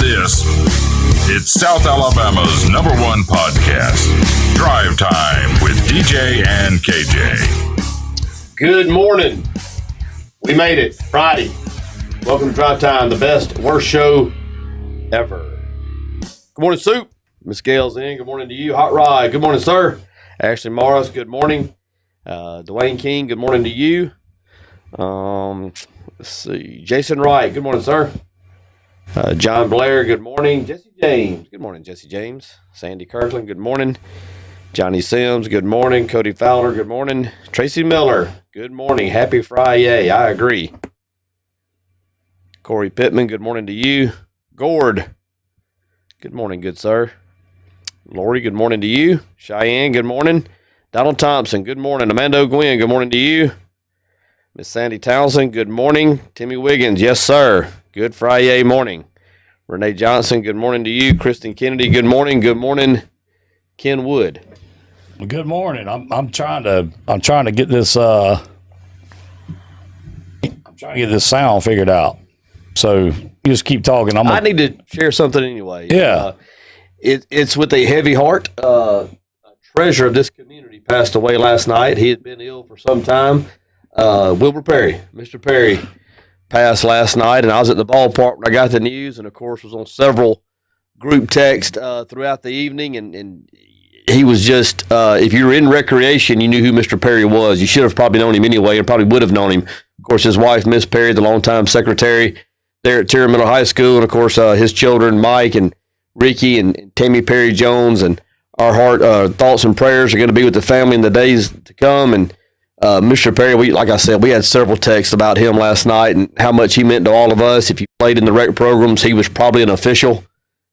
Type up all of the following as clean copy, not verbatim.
this. It's South Alabama's #1 podcast, Drive Time with DJ and KJ. Good morning. We made it. Friday. Welcome to Drive Time, the best, worst show ever. Good morning, Soup. Miss Gale's in. Good morning to you. Hot Rod. Good morning, sir. Ashley Morris. Good morning. Dwayne King. Good morning to you. Let's see. Jason Wright. Good morning, sir. John Blair. Good morning. Jesse James. Good morning, Jesse James. Sandy Kirkland. Good morning. Johnny Sims. Good morning. Cody Fowler. Good morning. Tracy Miller. Good morning. Happy Friday. I agree. Corey Pittman. Good morning to you. Gord. Good morning, good sir. Lori, good morning to you. Cheyenne, good morning. Donald Thompson, good morning. Amanda O'Gwen, good morning to you. Miss Sandy Townsend, good morning. Timmy Wiggins, yes, sir. Good Friday morning. Renee Johnson, good morning to you. Kristen Kennedy, good morning. Good morning, Ken Wood. Good morning. I'm trying to get this sound figured out. So you just keep talking. I need to share something anyway. Yeah. It's with a heavy heart. A treasure of this community passed away last night. He had been ill for some time. Wilbur Perry, Mr. Perry, passed last night, and I was at the ballpark when I got the news, and of course was on several group texts throughout the evening, and he was just, if you were in recreation, you knew who Mr. Perry was. You should have probably known him anyway, and probably would have known him. Of course, his wife, Miss Perry, the longtime secretary there at Terra Middle High School, and of course his children, Mike and Ricky and Tammy Perry Jones, and our thoughts and prayers are going to be with the family in the days to come. And Mr. Perry, like I said, we had several texts about him last night and how much he meant to all of us. If you played in the rec programs, he was probably an official,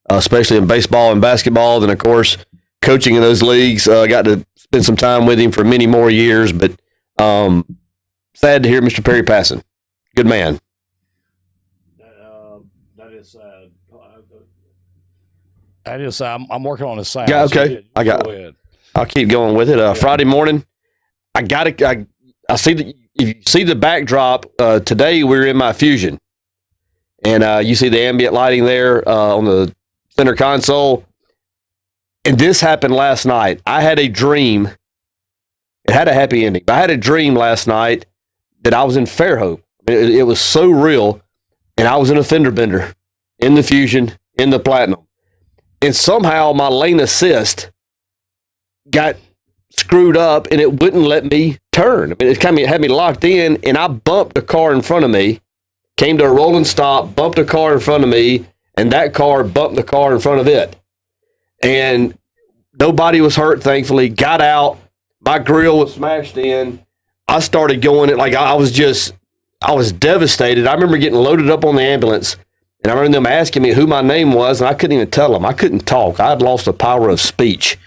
especially in baseball and basketball. Then, of course, coaching in those leagues, got to spend some time with him for many more years. But sad to hear Mr. Perry passing. Good man. That is I'm working on the sound. Yeah, okay. So I'll keep going with it. Friday morning, I see if you see the backdrop, today we're in my Fusion. And you see the ambient lighting there on the center console. And this happened last night. I had a dream. It had a happy ending. I had a dream last night that I was in Fairhope. It was so real. And I was in a fender bender in the Fusion, in the Platinum. And somehow my lane assist got screwed up and it wouldn't let me turn. I mean, it had me locked in, and I bumped a car in front of me, came to a rolling stop, bumped a car in front of me, and that car bumped the car in front of it. And nobody was hurt, thankfully. Got out. My grill was smashed in. I started going it like I was devastated. I remember getting loaded up on the ambulance. And I remember them asking me who my name was, and I couldn't even tell them. I couldn't talk. I had lost the power of speech.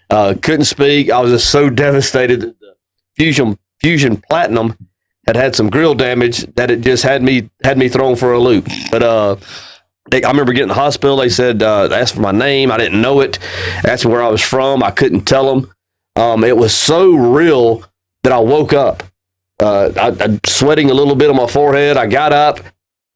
Couldn't speak. I was just so devastated that the Fusion Platinum had some grill damage that it just had me thrown for a loop. But I remember getting to the hospital. They said, asked for my name. I didn't know it. Asked me where I was from. I couldn't tell them. It was so real that I woke up. I'm sweating a little bit on my forehead. I got up.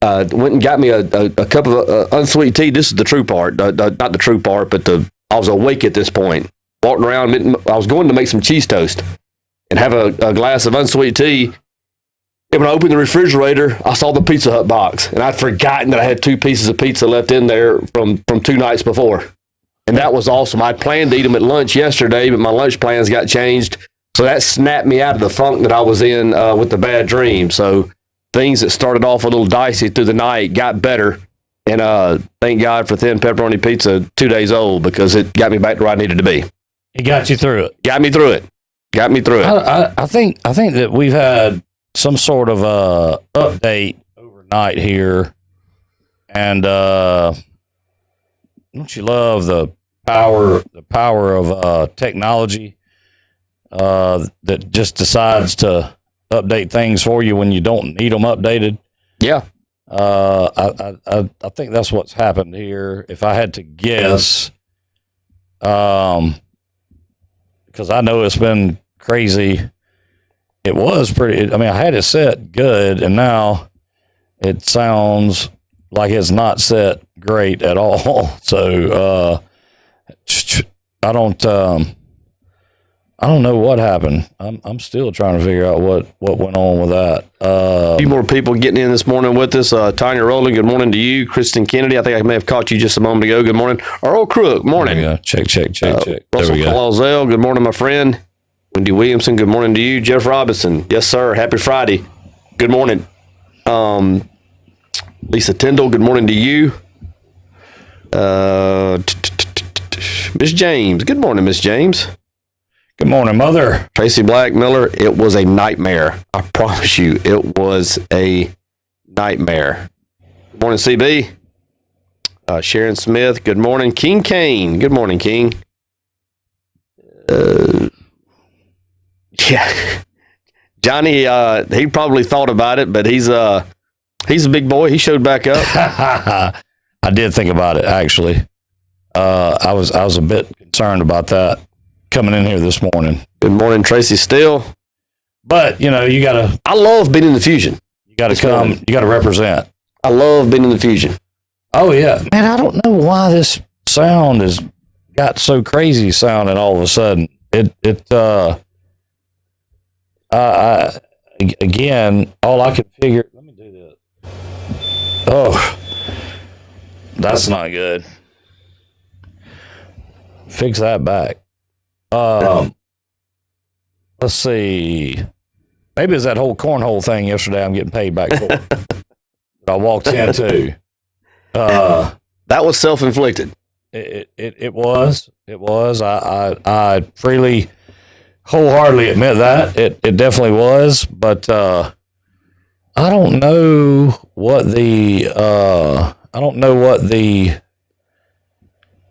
Went and got me a cup of unsweet tea. This is the true part. Not the true part, but I was awake at this point. Walking around, I was going to make some cheese toast and have a glass of unsweet tea. And when I opened the refrigerator, I saw the Pizza Hut box. And I'd forgotten that I had 2 pieces of pizza left in there from 2 nights before. And that was awesome. I'd planned to eat them at lunch yesterday, but my lunch plans got changed. So that snapped me out of the funk that I was in with the bad dream. So things that started off a little dicey through the night got better. And thank God for thin pepperoni pizza 2 days old, because it got me back to where I needed to be. It got you through it. Got me through it. I think that we've had some sort of update overnight here. And don't you love the power of technology that just decides to update things for you when you don't need them updated? Yeah. I think that's what's happened here. If I had to guess, because I know it's been crazy. It was pretty, I mean, I had it set good, and now it sounds like it's not set great at all. So I don't know what happened. I'm still trying to figure out what went on with that. A few more people getting in this morning with us. Tanya Rowland, good morning to you. Kristen Kennedy, I think I may have caught you just a moment ago. Good morning. Earl Crook, morning. Check. Russell There we go. Clausell, good morning, my friend. Wendy Williamson, good morning to you. Jeff Robinson, yes, sir. Happy Friday. Good morning. Lisa Tyndall, good morning to you. Miss James, good morning, Miss James. Good morning, Mother. Tracy Black Miller, it was a nightmare. I promise you, it was a nightmare. Good morning, CB. Sharon Smith, good morning. King Kane, good morning, King. Yeah. Johnny, he probably thought about it, but he's a big boy. He showed back up. I did think about it, actually. I was a bit concerned about that coming in here this morning. Good morning, Tracy Steele. But, you gotta... I love being in the Fusion. You gotta come, you gotta represent. I love being in the Fusion. Oh, yeah. Man, I don't know why this sound has got so crazy sounding all of a sudden. Again, all I can figure... Let me do this. Oh, that's not good. Fix that back. Let's see. Maybe it's that whole cornhole thing yesterday I'm getting paid back for. That I walked into. That was self-inflicted. It was. I freely, wholeheartedly admit that. It definitely was. But I don't know what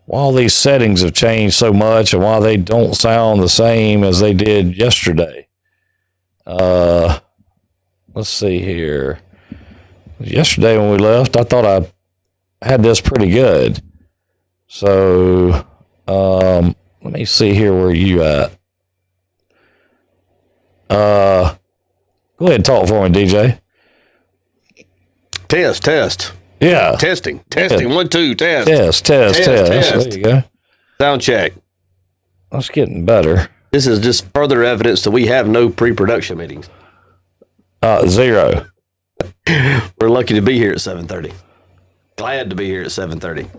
why all these settings have changed so much and why they don't sound the same as they did yesterday. Let's see here. Yesterday when we left, I thought I had this pretty good. So let me see here where you at. Go ahead and talk for me, DJ. Test. Yeah. Testing. 1, 2, test. Test. There you go. Sound check. That's getting better. This is just further evidence that we have no pre-production meetings. 0. We're lucky to be here at 7:30. Glad to be here at 7:30.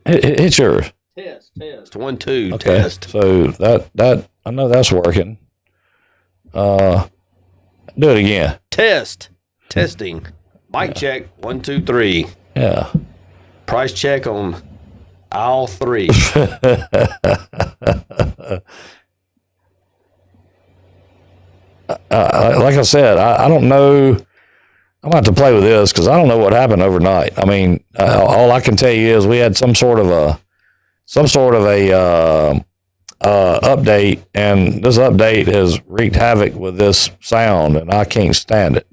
It's yours. Test. 1, 2, Okay. test. So that I know that's working. Do it again. Testing. Mic check. 1, 2, 3. Yeah. Price check on aisle 3. Like I said, I don't know. I'm going to have to play with this because I don't know what happened overnight. I mean, all I can tell you is we had some sort of a update, and this update has wreaked havoc with this sound, and I can't stand it.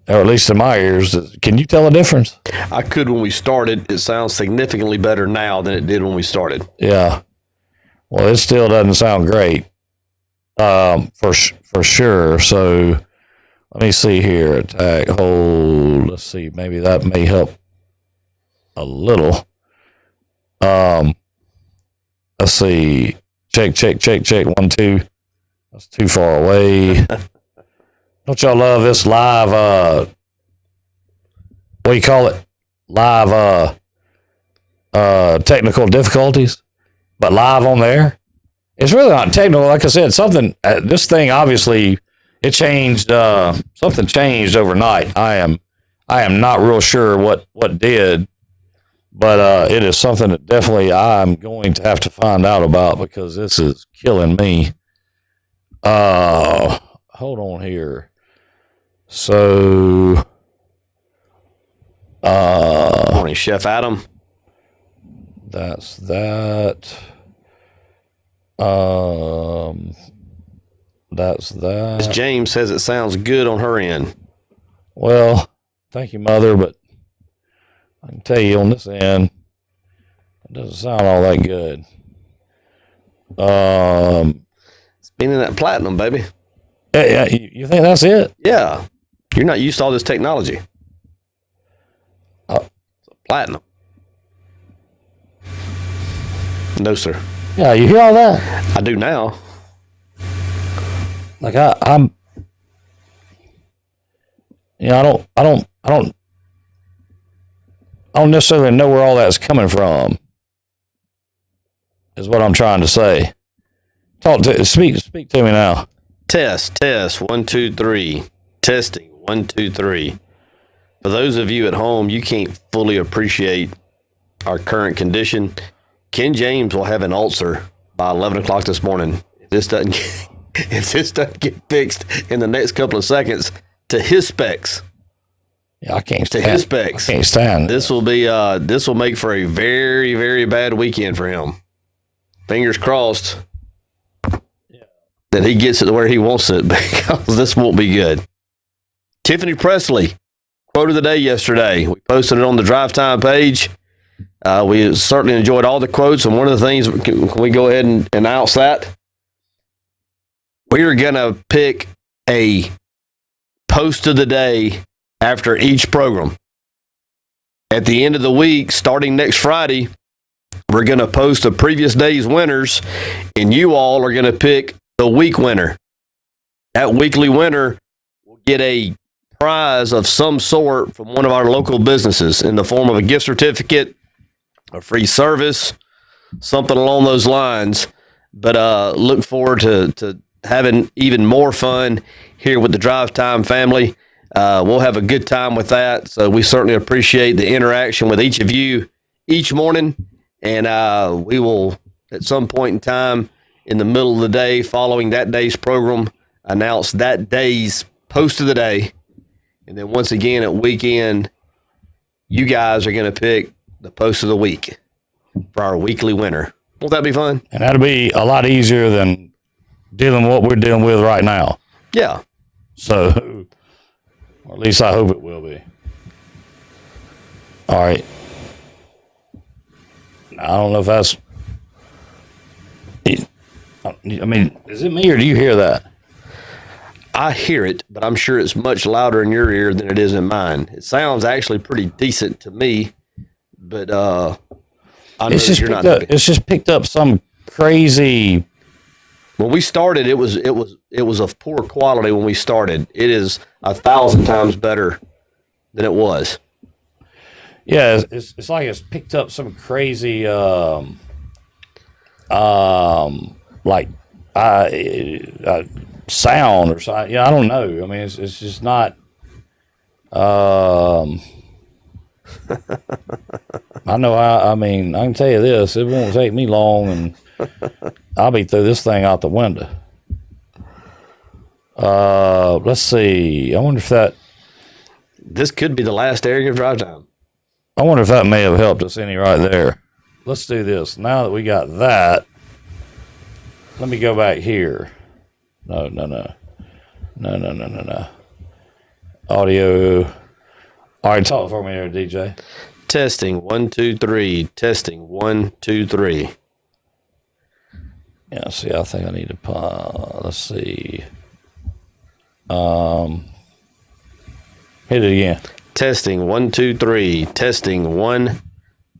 Or at least in my ears. Can you tell a difference? I could when we started. It sounds significantly better now than it did when we started. Yeah. Well, it still doesn't sound great. For sure. So let me see here. Attack, hold. Let's see. Maybe that may help a little. Let's see. Check. 1, 2. That's too far away. Don't y'all love this live, what do you call it? Live, technical difficulties, but live on there. It's really not technical. Like I said, something, this thing, obviously it changed, something changed overnight. I am not real sure what did, but, it is something that definitely I'm going to have to find out about because this is killing me. Hold on here. So, Morning, Chef Adam. That's that. That's that. Ms. James says it sounds good on her end. Well, thank you, Mother, but I can tell you on this end, it doesn't sound all that good. Spinning that platinum, baby. Yeah, you think that's it? Yeah. You're not used to all this technology. Platinum. No, sir. Yeah, you hear all that? I do now. Like I'm, you know, I don't necessarily know where all that's coming from. Is what I'm trying to say. Speak to me now. Test 1 2 3. Testing 1 2 3. For those of you at home, you can't fully appreciate our current condition. Ken James will have an ulcer by 11 o'clock this morning. If this doesn't get fixed in the next couple of seconds to his specs. Yeah, I can't stand. To his specs. I can't stand. This will make for a very, very bad weekend for him. Fingers crossed that he gets it to where he wants it, because this won't be good. Tiffany Presley, quote of the day yesterday. We posted it on the Drive Time page. We certainly enjoyed all the quotes, and one of the things, can we go ahead and announce that? We are going to pick a post of the day after each program. At the end of the week, starting next Friday, we're going to post the previous day's winners, and you all are going to pick the week winner. That weekly winner will get a prize of some sort from one of our local businesses in the form of a gift certificate, a free service, something along those lines. But look forward to having even more fun here with the Drive Time family. We'll have a good time with that. So we certainly appreciate the interaction with each of you each morning. And we will, at some point in time in the middle of the day following that day's program, announce that day's post of the day. And then once again at weekend, you guys are going to pick the post of the week for our weekly winner. Won't that be fun? And that'll be a lot easier than dealing with what we're dealing with right now. Yeah. So, or at least I hope it will be. All right. I don't know if that's, I mean, is it me or do you hear that? I hear it, but I'm sure it's much louder in your ear than it is in mine. It sounds actually pretty decent to me, but I know you're not happy. It's just picked up some crazy. When we started, it was of poor quality. When we started, it is 1,000 times better than it was. Yeah, it's like it's picked up some crazy like sound or something. Yeah, I don't know. I mean, it's just not. I know. I mean, I can tell you this: it won't take me long, and I'll be through this thing out the window. Let's see. I wonder if this could be the last airing of Drive Time. I wonder if that may have helped us any right there. Let's do this. Now that we got that, let me go back here. No. Audio. All right, talk for me there, DJ. Testing 1 2 3. Testing 1 2 3. Yeah, see, I think I need to let's see. Hit it again. Testing 1 2 3. Testing 1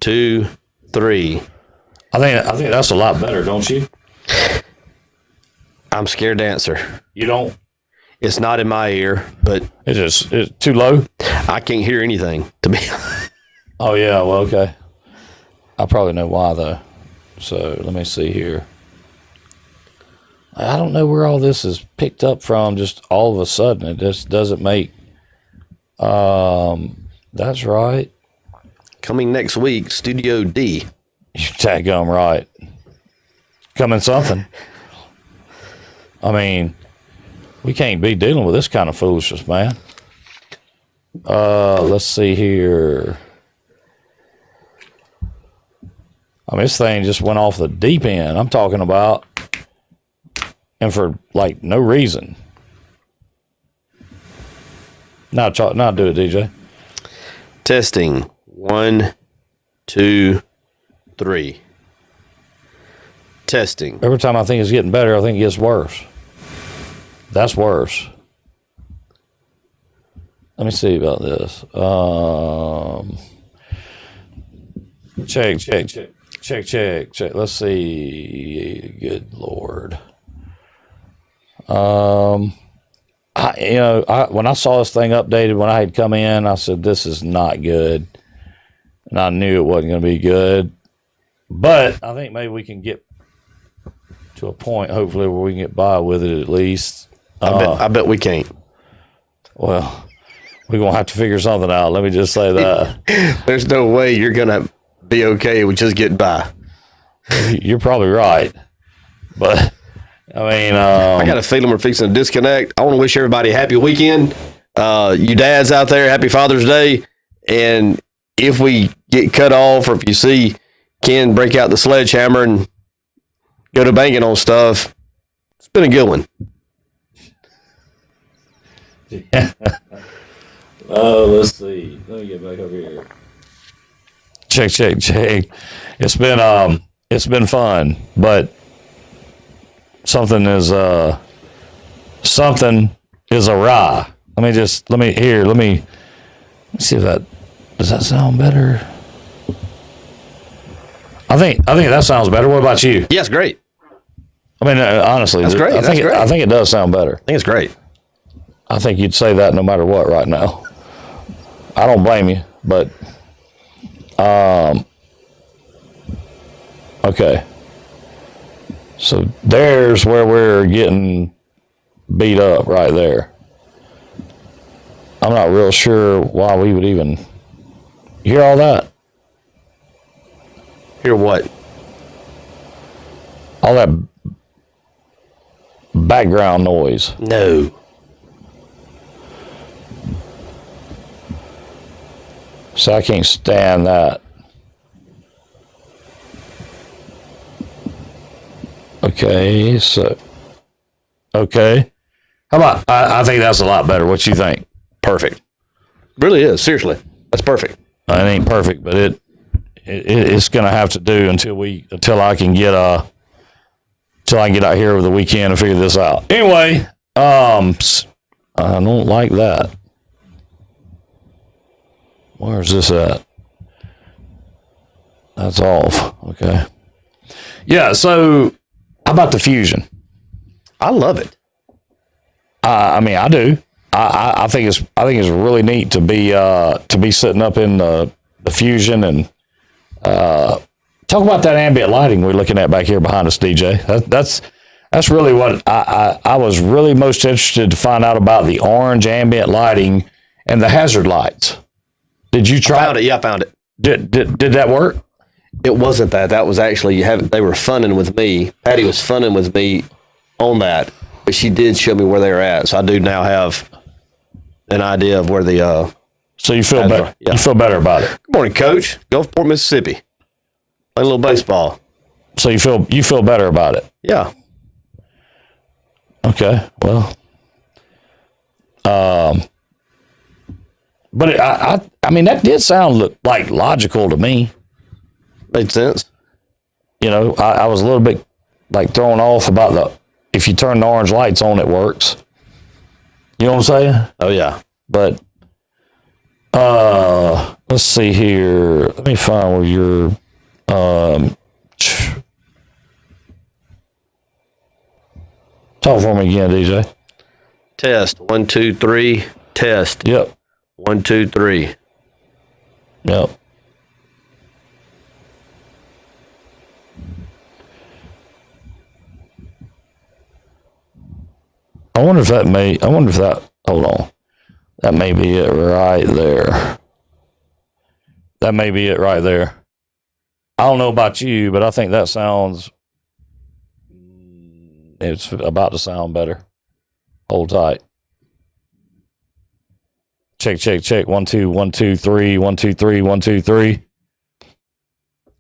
2 3. I think that's a lot better, don't you? I'm scared to answer. You don't? It's not in my ear, but It's too low? I can't hear anything, to be Oh, yeah, well, okay. I probably know why, though. So, let me see here. I don't know where all this is picked up from just all of a sudden. It just doesn't make... that's right. Coming next week, Studio D. You daggum right. Coming something. I mean, we can't be dealing with this kind of foolishness, man. Let's see here. I mean, this thing just went off the deep end. I'm talking about, and for like no reason. Now do it, DJ. Testing 1 2 3. Testing. Every time I think it's getting better, I think it gets worse. That's worse. Let me see about this. Check. Let's see. Good Lord. When I saw this thing updated when I had come in, I said, this is not good. And I knew it wasn't going to be good. But I think maybe we can get to a point, hopefully, where we can get by with it at least. I bet we can't. Well, we're going to have to figure something out. Let me just say that. There's no way you're going to be okay with just getting by. You're probably right. But, I mean... I got a feeling we're fixing to disconnect. I want to wish everybody a happy weekend. You dads out there, happy Father's Day. And if we get cut off, or if you see Ken break out the sledgehammer and go to banking on stuff, it's been a good one. Oh, let's see. Let me get back over here. Check. It's been fun, but something is awry. Let me see if does that sound better? I think that sounds better. What about you? Yes, great. I mean, honestly, that's great. I think it does sound better. I think it's great. I think you'd say that no matter what right now. I don't blame you, but okay. So there's where we're getting beat up right there. I'm not real sure why we would even hear all that. Hear what? All that background noise. No. So I can't stand that. Okay, okay. How about, I think that's a lot better. What you think? Perfect. Really is. Seriously. That's perfect. It ain't perfect, but it's going to have to do until I can get out here over the weekend and figure this out. Anyway, I don't like that. Where's this at? That's off. Okay. Yeah. So, how about the Fusion? I love it. I mean, I do. I think it's really neat to be sitting up in the Fusion and talk about that ambient lighting we're looking at back here behind us, DJ. That's really what I was really most interested to find out about, the orange ambient lighting and the hazard lights. Did you try? I found it. Yeah, I found it. Did that work? It wasn't that. That was actually they were funning with me. Patty was funning with me on that, but she did show me where they were at. So I do now have an idea of where the. So you feel better. Yeah. You feel better about it. Good morning, Coach. Gulfport, Mississippi. Play a little baseball. So you feel better about it. Yeah. Okay. Well. But I mean, that did sound like logical to me. Made sense. You know, I was a little bit like thrown off about if you turn the orange lights on, it works. You know what I'm saying? Oh yeah. But let's see here. Let me find where you're. Talk for me again, DJ. Test 1, 2, 3. Test. Yep. 1, 2, 3. Yep. Hold on. That may be it right there. I don't know about you, but I think that sounds, it's about to sound better. Hold tight. Check. 1, 2, 1, 2, 3. 1, 2, 3. 1, 2, 3.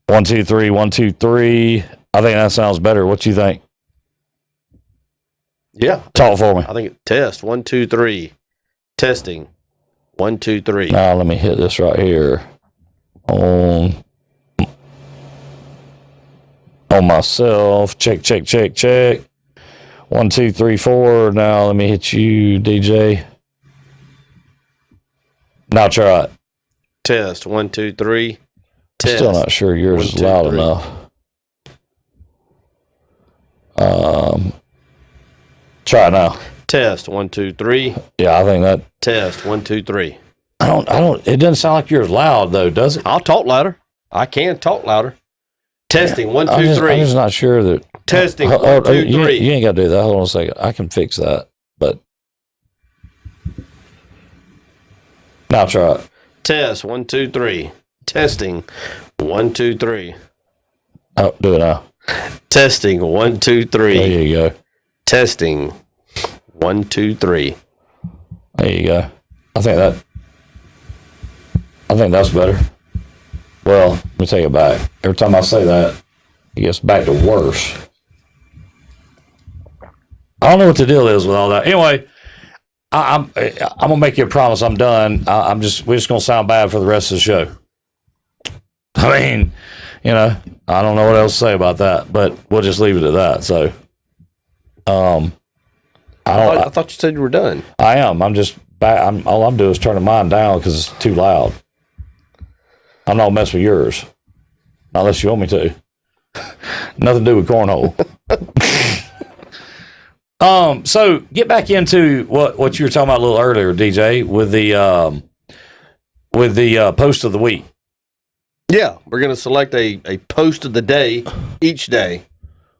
1, 2, 3. 1, 2, 3. I think that sounds better. What you think? Yeah. Talk for me. I think test 1, 2, 3. Testing 1, 2, 3. Now let me hit this right here on myself. Check. 1, 2, 3, 4. Now let me hit you, DJ. Now try it. Test 1, 2, 3. Test. Still not sure yours 1, is 2, loud 3. enough. Try it now. Test 1, 2, 3. Yeah, I think that. Test 1, 2, 3. I don't. It doesn't sound like yours loud though, does it? I'll talk louder. I can talk louder. Testing 1, 2, 3. I'm just not sure that. Testing Oh, 1, 2, 3. You ain't got to do that. Hold on a second. I can fix that. But now try it. Test 1, 2, 3. Testing 1, 2, 3. Oh, do it now. Testing 1, 2, 3. There you go. Testing 1, 2, 3. There you go. I think that's better. Well, let me take it back. Every time I say that, it gets back to worse. I don't know what the deal is with all that. Anyway, I'm gonna make you a promise. I'm done. We're just gonna sound bad for the rest of the show. I mean, I don't know what else to say about that, but we'll just leave it at that. So, I thought you said you were done. I am. I'm just back. All I'm doing is turning mine down because it's too loud. I'm not messing with yours, unless you want me to. Nothing to do with cornhole. So get back into what you were talking about a little earlier, DJ, with the post of the week. Yeah, we're going to select a post of the day each day.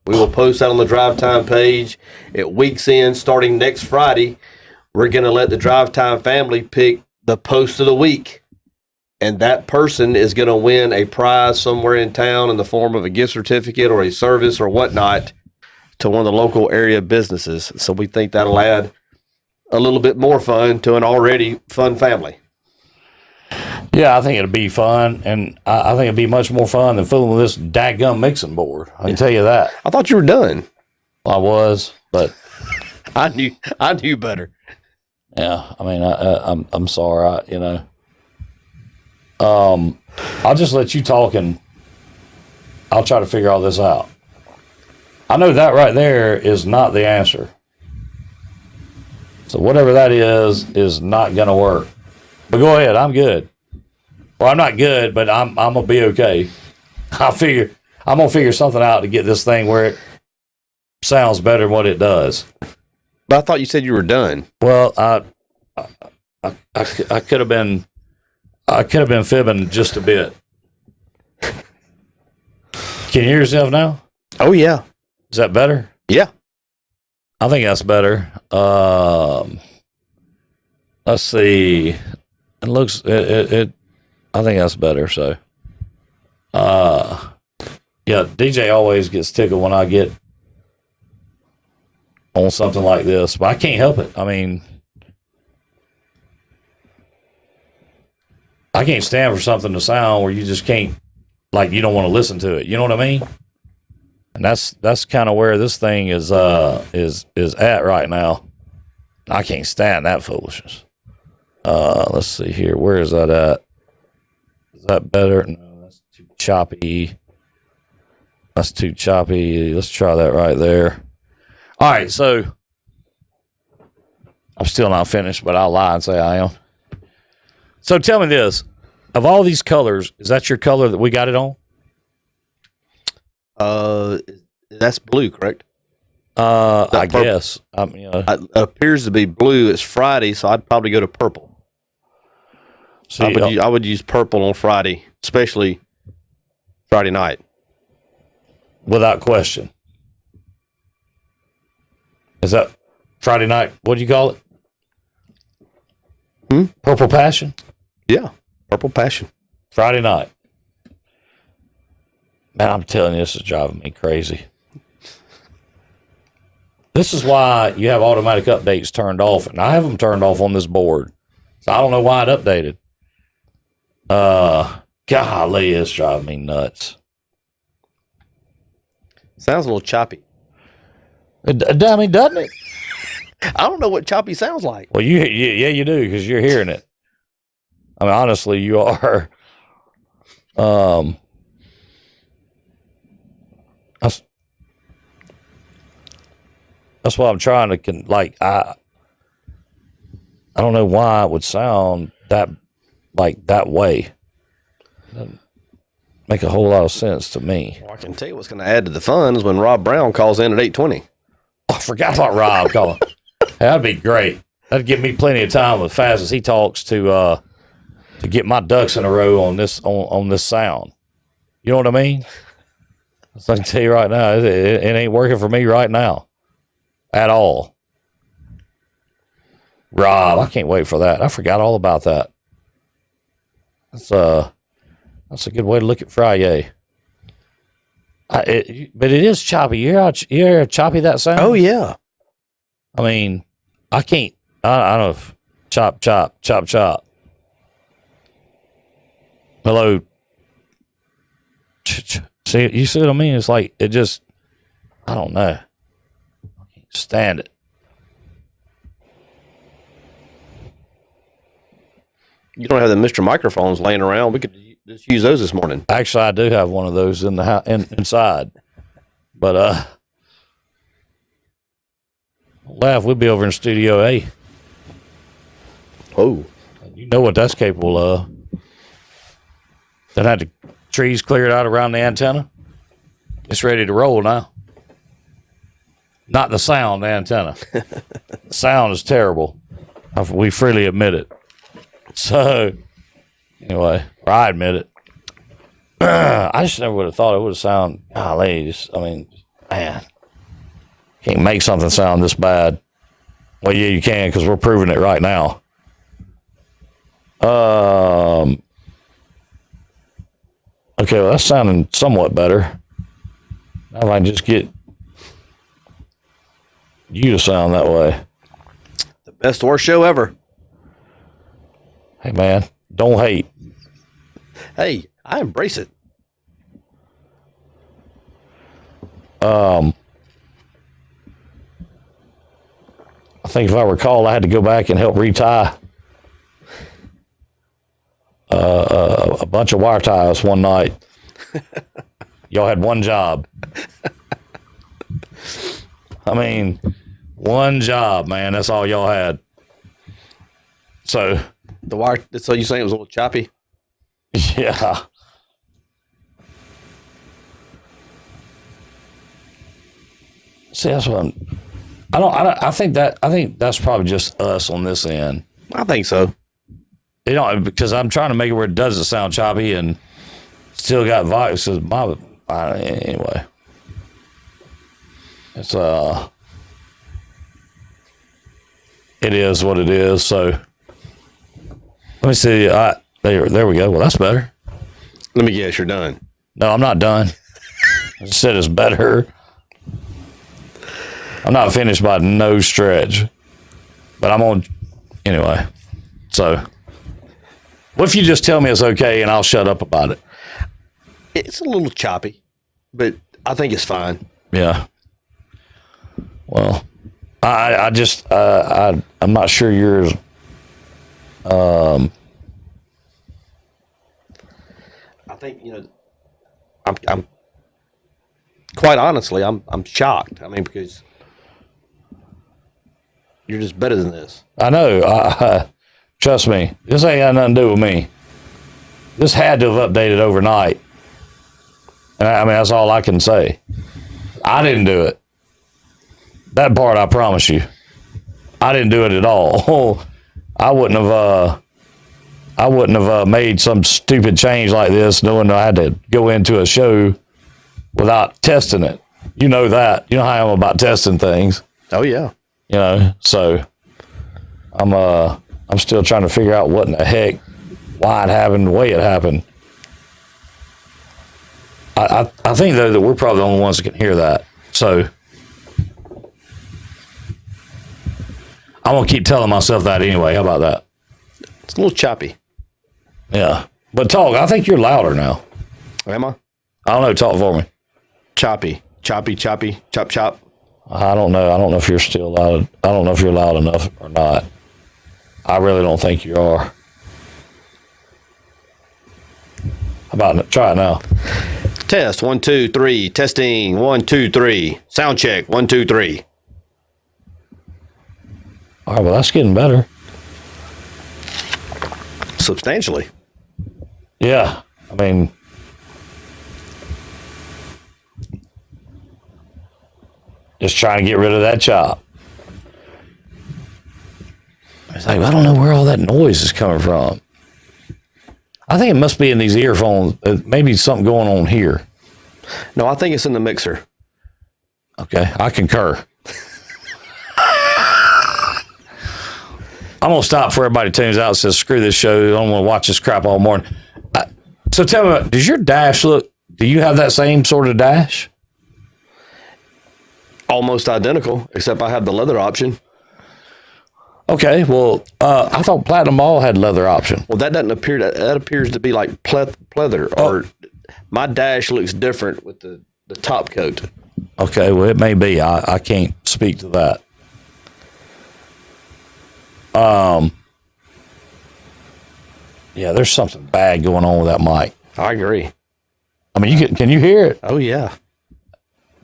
We will post that on the Drive Time page at week's end starting next Friday. We're going to let the Drive Time family pick the post of the week. And that person is going to win a prize somewhere in town in the form of a gift certificate or a service or whatnot to one of the local area businesses. So we think that'll add a little bit more fun to an already fun family. Yeah, I think it'll be fun, and I think it'll be much more fun than fooling with this dadgum mixing board. I can tell you that. I thought you were done. I was, but I knew better. yeah, I mean, I'm sorry. I'll just let you talk, and I'll try to figure all this out. I know that right there is not the answer. So whatever that is not going to work. But go ahead. I'm good. Well, I'm not good, but I'm going to be okay. I'm going to figure something out to get this thing where it sounds better than what it does. But I thought you said you were done. Well, I could have been fibbing just a bit. Can you hear yourself now? Oh, yeah. Is that better? Yeah. I think that's better. Let's see. It looks it. I think that's better. So, yeah. DJ always gets tickled when I get on something like this, but I can't help it. I mean, I can't stand for something to sound where you just can't, like, you don't want to listen to it. You know what I mean? And that's kind of where this thing is at right now. I can't stand that foolishness. Let's see here. Where is that at? Is that better? No, that's too choppy. That's too choppy. Let's try that right there. All right, so I'm still not finished, but I'll lie and say I am. So tell me this. Of all these colors, is that your color that we got it on? That's blue, correct? I guess. It appears to be blue. It's Friday, so I'd probably go to purple. See, I would use purple on Friday, especially Friday night. Without question. Is that Friday night? What do you call it? Purple Passion? Yeah, Purple Passion. Friday night. Man, I'm telling you, this is driving me crazy. This is why you have automatic updates turned off, and I have them turned off on this board. So I don't know why it updated. Golly, it's driving me nuts. Sounds a little choppy. I mean, doesn't it? I don't know what choppy sounds like. Well, yeah, you do, because you're hearing it. I mean, honestly, you are. That's why I'm trying to I don't know why it would sound that way. make a whole lot of sense to me. Well, I can tell you what's going to add to the fun is when Rob Brown calls in at 8:20. Oh, I forgot about Rob calling. Hey, that'd be great. That'd give me plenty of time as fast as he talks to get my ducks in a row on this on this sound. You know what I mean? So I can tell you right now, it ain't working for me right now at all. Rob, I can't wait for that. I forgot all about that. That's a good way to look at Friday. But it is choppy. You hear how choppy that sounds? Oh, yeah. I mean, I can't. I don't know. Chop, chop, chop, chop. Hello. See, you see what I mean? It's like, it just, I don't know. I can't stand it. You don't have the Mr. Microphones laying around. We could just use those this morning. Actually, I do have one of those in the house, inside. But, laugh, we'll be over in Studio A. Oh. You know what that's capable of. Then had the trees cleared out around the antenna. It's ready to roll now. Not the sound, the antenna. The sound is terrible. We freely admit it. So, anyway, I admit it. I just never would have thought it would have sounded, golly, man, can't make something sound this bad. Well, yeah, you can, because we're proving it right now. Okay, well, that's sounding somewhat better. Now if I can just get you to sound that way. The best or worst show ever. Hey, man, don't hate. Hey, I embrace it. I think if I recall, I had to go back and help retie a bunch of wire ties one night. Y'all had one job. I mean, one job, man. That's all y'all had. So the wire. So you saying it was a little choppy? Yeah. See, that's what I think that's probably just us on this end. I think so. You know, because I'm trying to make it where it doesn't sound choppy and still got vibes. So anyway, it's it is what it is. So let me see. There we go. Well, that's better. Let me guess, you're done. No, I'm not done. I said it's better. I'm not finished by no stretch, but I'm on anyway. So, what if you just tell me it's okay and I'll shut up about it? It's a little choppy, but I think it's fine. Yeah. Well, I just I'm not sure yours. I think I'm quite honestly I'm shocked. I mean, because you're just better than this. I know. Trust me. This ain't got nothing to do with me. This had to have updated overnight. And I mean, that's all I can say. I didn't do it. That part, I promise you. I didn't do it at all. I wouldn't have made some stupid change like this knowing I had to go into a show without testing it. You know that. You know how I am about testing things. Oh, yeah. You know, so I'm still trying to figure out what in the heck, why it happened, the way it happened. I think though that we're probably the only ones that can hear that. So I'm gonna keep telling myself that anyway. How about that? It's a little choppy. Yeah, but talk. I think you're louder now. Am I? I don't know. Talk for me. Choppy, chop, chop. I don't know. I don't know if you're still loud. I don't know if you're loud enough or not. I really don't think you are. How about try it now? Test 1 2 3. Testing 1 2 3. Sound check 1 2 3. All right. Well, that's getting better. Substantially. Yeah. I mean, Just trying to get rid of that chop. It's like, I don't know where all that noise is coming from. I think it must be in these earphones. Maybe something going on here. No, I think it's in the mixer. Okay, I concur. I'm going to stop before everybody tunes out and says, screw this show. I don't want to watch this crap all morning. So tell me, does your dash do you have that same sort of dash? Almost identical, except I have the leather option. Okay, well, I thought Platinum All had leather option. Well, that doesn't appear, that appears to be like pleather, or my dash looks different with the top coat. Okay, well, it may be. I can't speak to that. Yeah, there's something bad going on with that mic. I agree. I mean, can you hear it? Oh, yeah.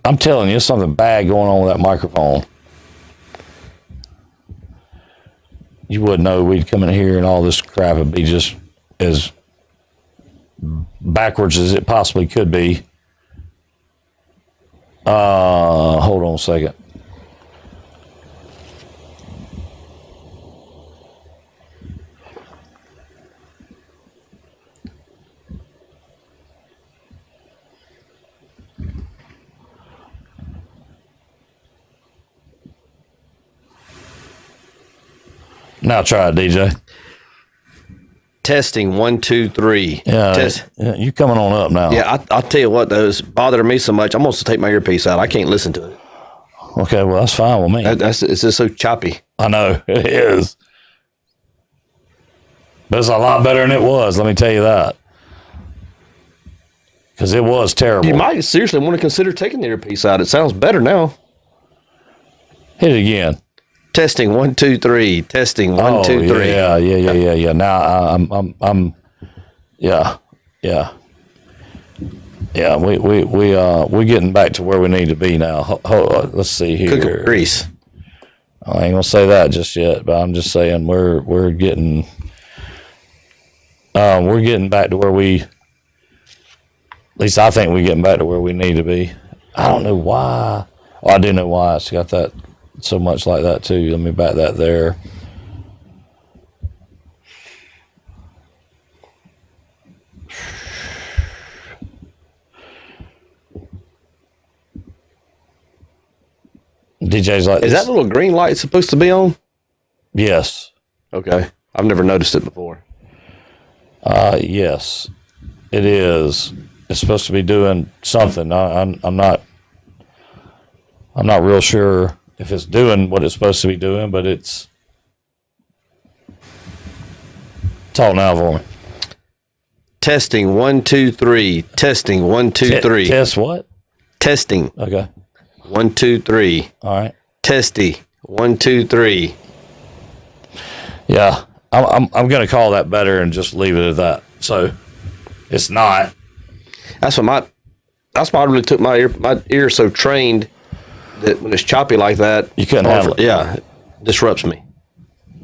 I'm telling you, there's something bad going on with that microphone. You wouldn't know. We'd come in here and all this crap would be just as backwards as it possibly could be. Hold on a second. Now try it, DJ. Testing 1, 2, 3. Yeah, you coming on up now. Yeah, I'll tell you what, those bother me so much. I'm going to take my earpiece out. I can't listen to it. Okay, well, that's fine with me. It's just so choppy. I know, it is. But it's a lot better than it was, let me tell you that. Because it was terrible. You might seriously want to consider taking the earpiece out. It sounds better now. Hit it again. Testing 1, 2, 3. Testing 1, 2, 3. Yeah. Now I'm yeah. We're getting back to where we need to be now. Let's see here. Cook up grease. I ain't gonna say that just yet, but I'm just saying we're getting back to where we. At least I think we're getting back to where we need to be. I don't know why. Oh, I do know why. It's got that so much like that too. Let me back that there. DJ's like, is that little green light supposed to be on? Yes. Okay. I've never noticed it before. Yes, it is. It's supposed to be doing something. I'm not real sure if it's doing what it's supposed to be doing, but it's. Talk now for me. Testing 1, 2, 3. Testing 1, 2, 3. Test what? Testing. Okay. 1, 2, 3. All right. Testy. 1, 2, 3. Yeah, I'm gonna call that better and just leave it at that. So, it's not. That's why I really took my ear so trained that when it's choppy like that, You couldn't handle it. Yeah, it disrupts me.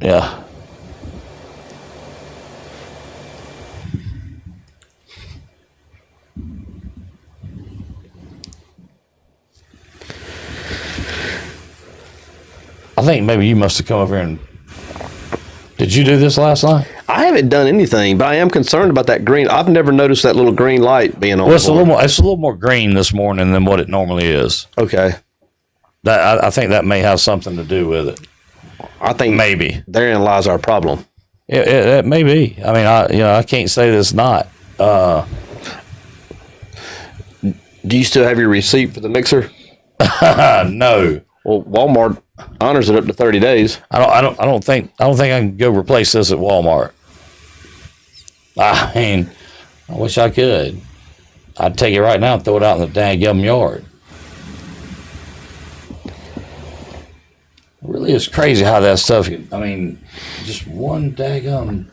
Yeah. I think maybe you must have come over here and. Did you do this last night? I haven't done anything, but I am concerned about that green. I've never noticed that little green light being on. Well, it's a little more green this morning than what it normally is. Okay. That I think that may have something to do with it. I think Maybe. therein lies our problem. It may be. I mean, I can't say that it's not. Do you still have your receipt for the mixer? No. Well, Walmart honors it up to 30 days. I don't think I can go replace this at Walmart. I mean, I wish I could. I'd take it right now and throw it out in the dang yard. It really is crazy how that stuff. I mean, just one daggum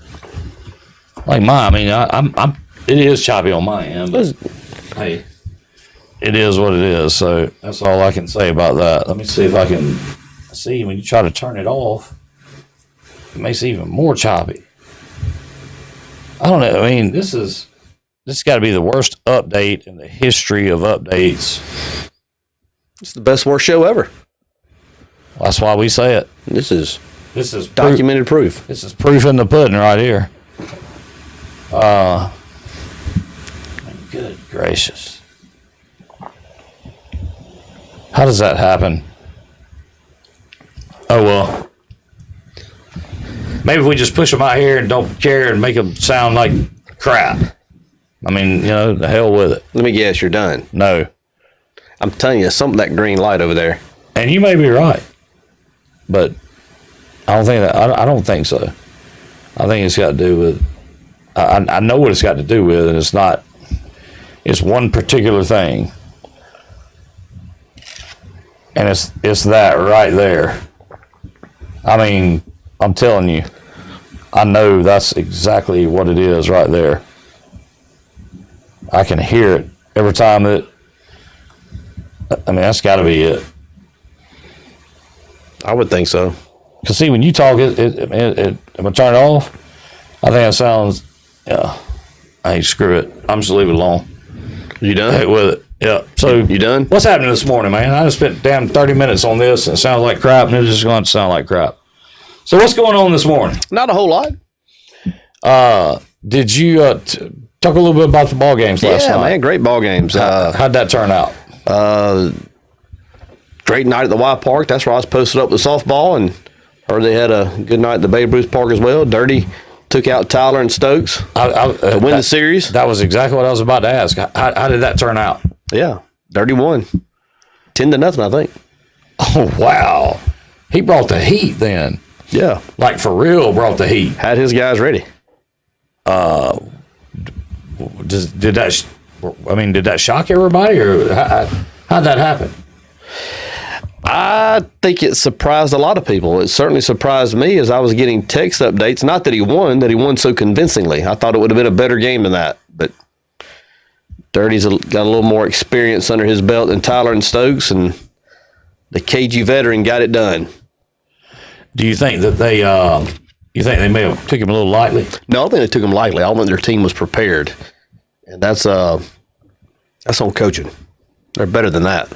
like mine. I mean, I'm. It is choppy on my end, but hey, it is what it is. So that's all I can say about that. Let me see if I can see when you try to turn it off. It makes it even more choppy. I don't know. I mean, this got to be the worst update in the history of updates. It's the best worst show ever. That's why we say it. This is documented proof. This is proof in the pudding right here. Good gracious. How does that happen? Oh, well. Maybe if we just push them out here and don't care and make them sound like crap. I mean, the hell with it. Let me guess, you're done. No. I'm telling you, something that green light over there. And you may be right. But I don't think so. I think it's got to do with, I know what it's got to do with, and it's one particular thing. And it's that right there. I mean, I'm telling you, I know that's exactly what it is right there. I can hear it every time that's got to be it. I would think so. Because see, when you talk, am I turn it off? I think it sounds, hey, screw it. I'm just leave it alone. You done? Hey, with it. Yeah. So you done? What's happening this morning, man? I just spent damn 30 minutes on this, and it sounds like crap, and it's just going to sound like crap. So what's going on this morning? Not a whole lot. Did you talk a little bit about the ball games last night? Yeah, man, great ball games. How'd that turn out? Great night at the Y Park. That's where I was posted up with softball, and heard they had a good night at the Babe Ruth Park as well. Dirty took out Tyler and Stokes to win the series. That was exactly what I was about to ask. How did that turn out? Yeah, Dirty won 10-0, I think. Oh, wow. He brought the heat then. Yeah. Like for real brought the heat. Had his guys ready. Did that shock everybody, or how'd that happen? I think it surprised a lot of people. It certainly surprised me as I was getting text updates. Not that he won so convincingly. I thought it would have been a better game than that. But Dirty's got a little more experience under his belt than Tyler and Stokes, and the KG veteran got it done. Do you think that they may have took him a little lightly? No, I think they took him lightly. I think their team was prepared, and that's on coaching. They're better than that.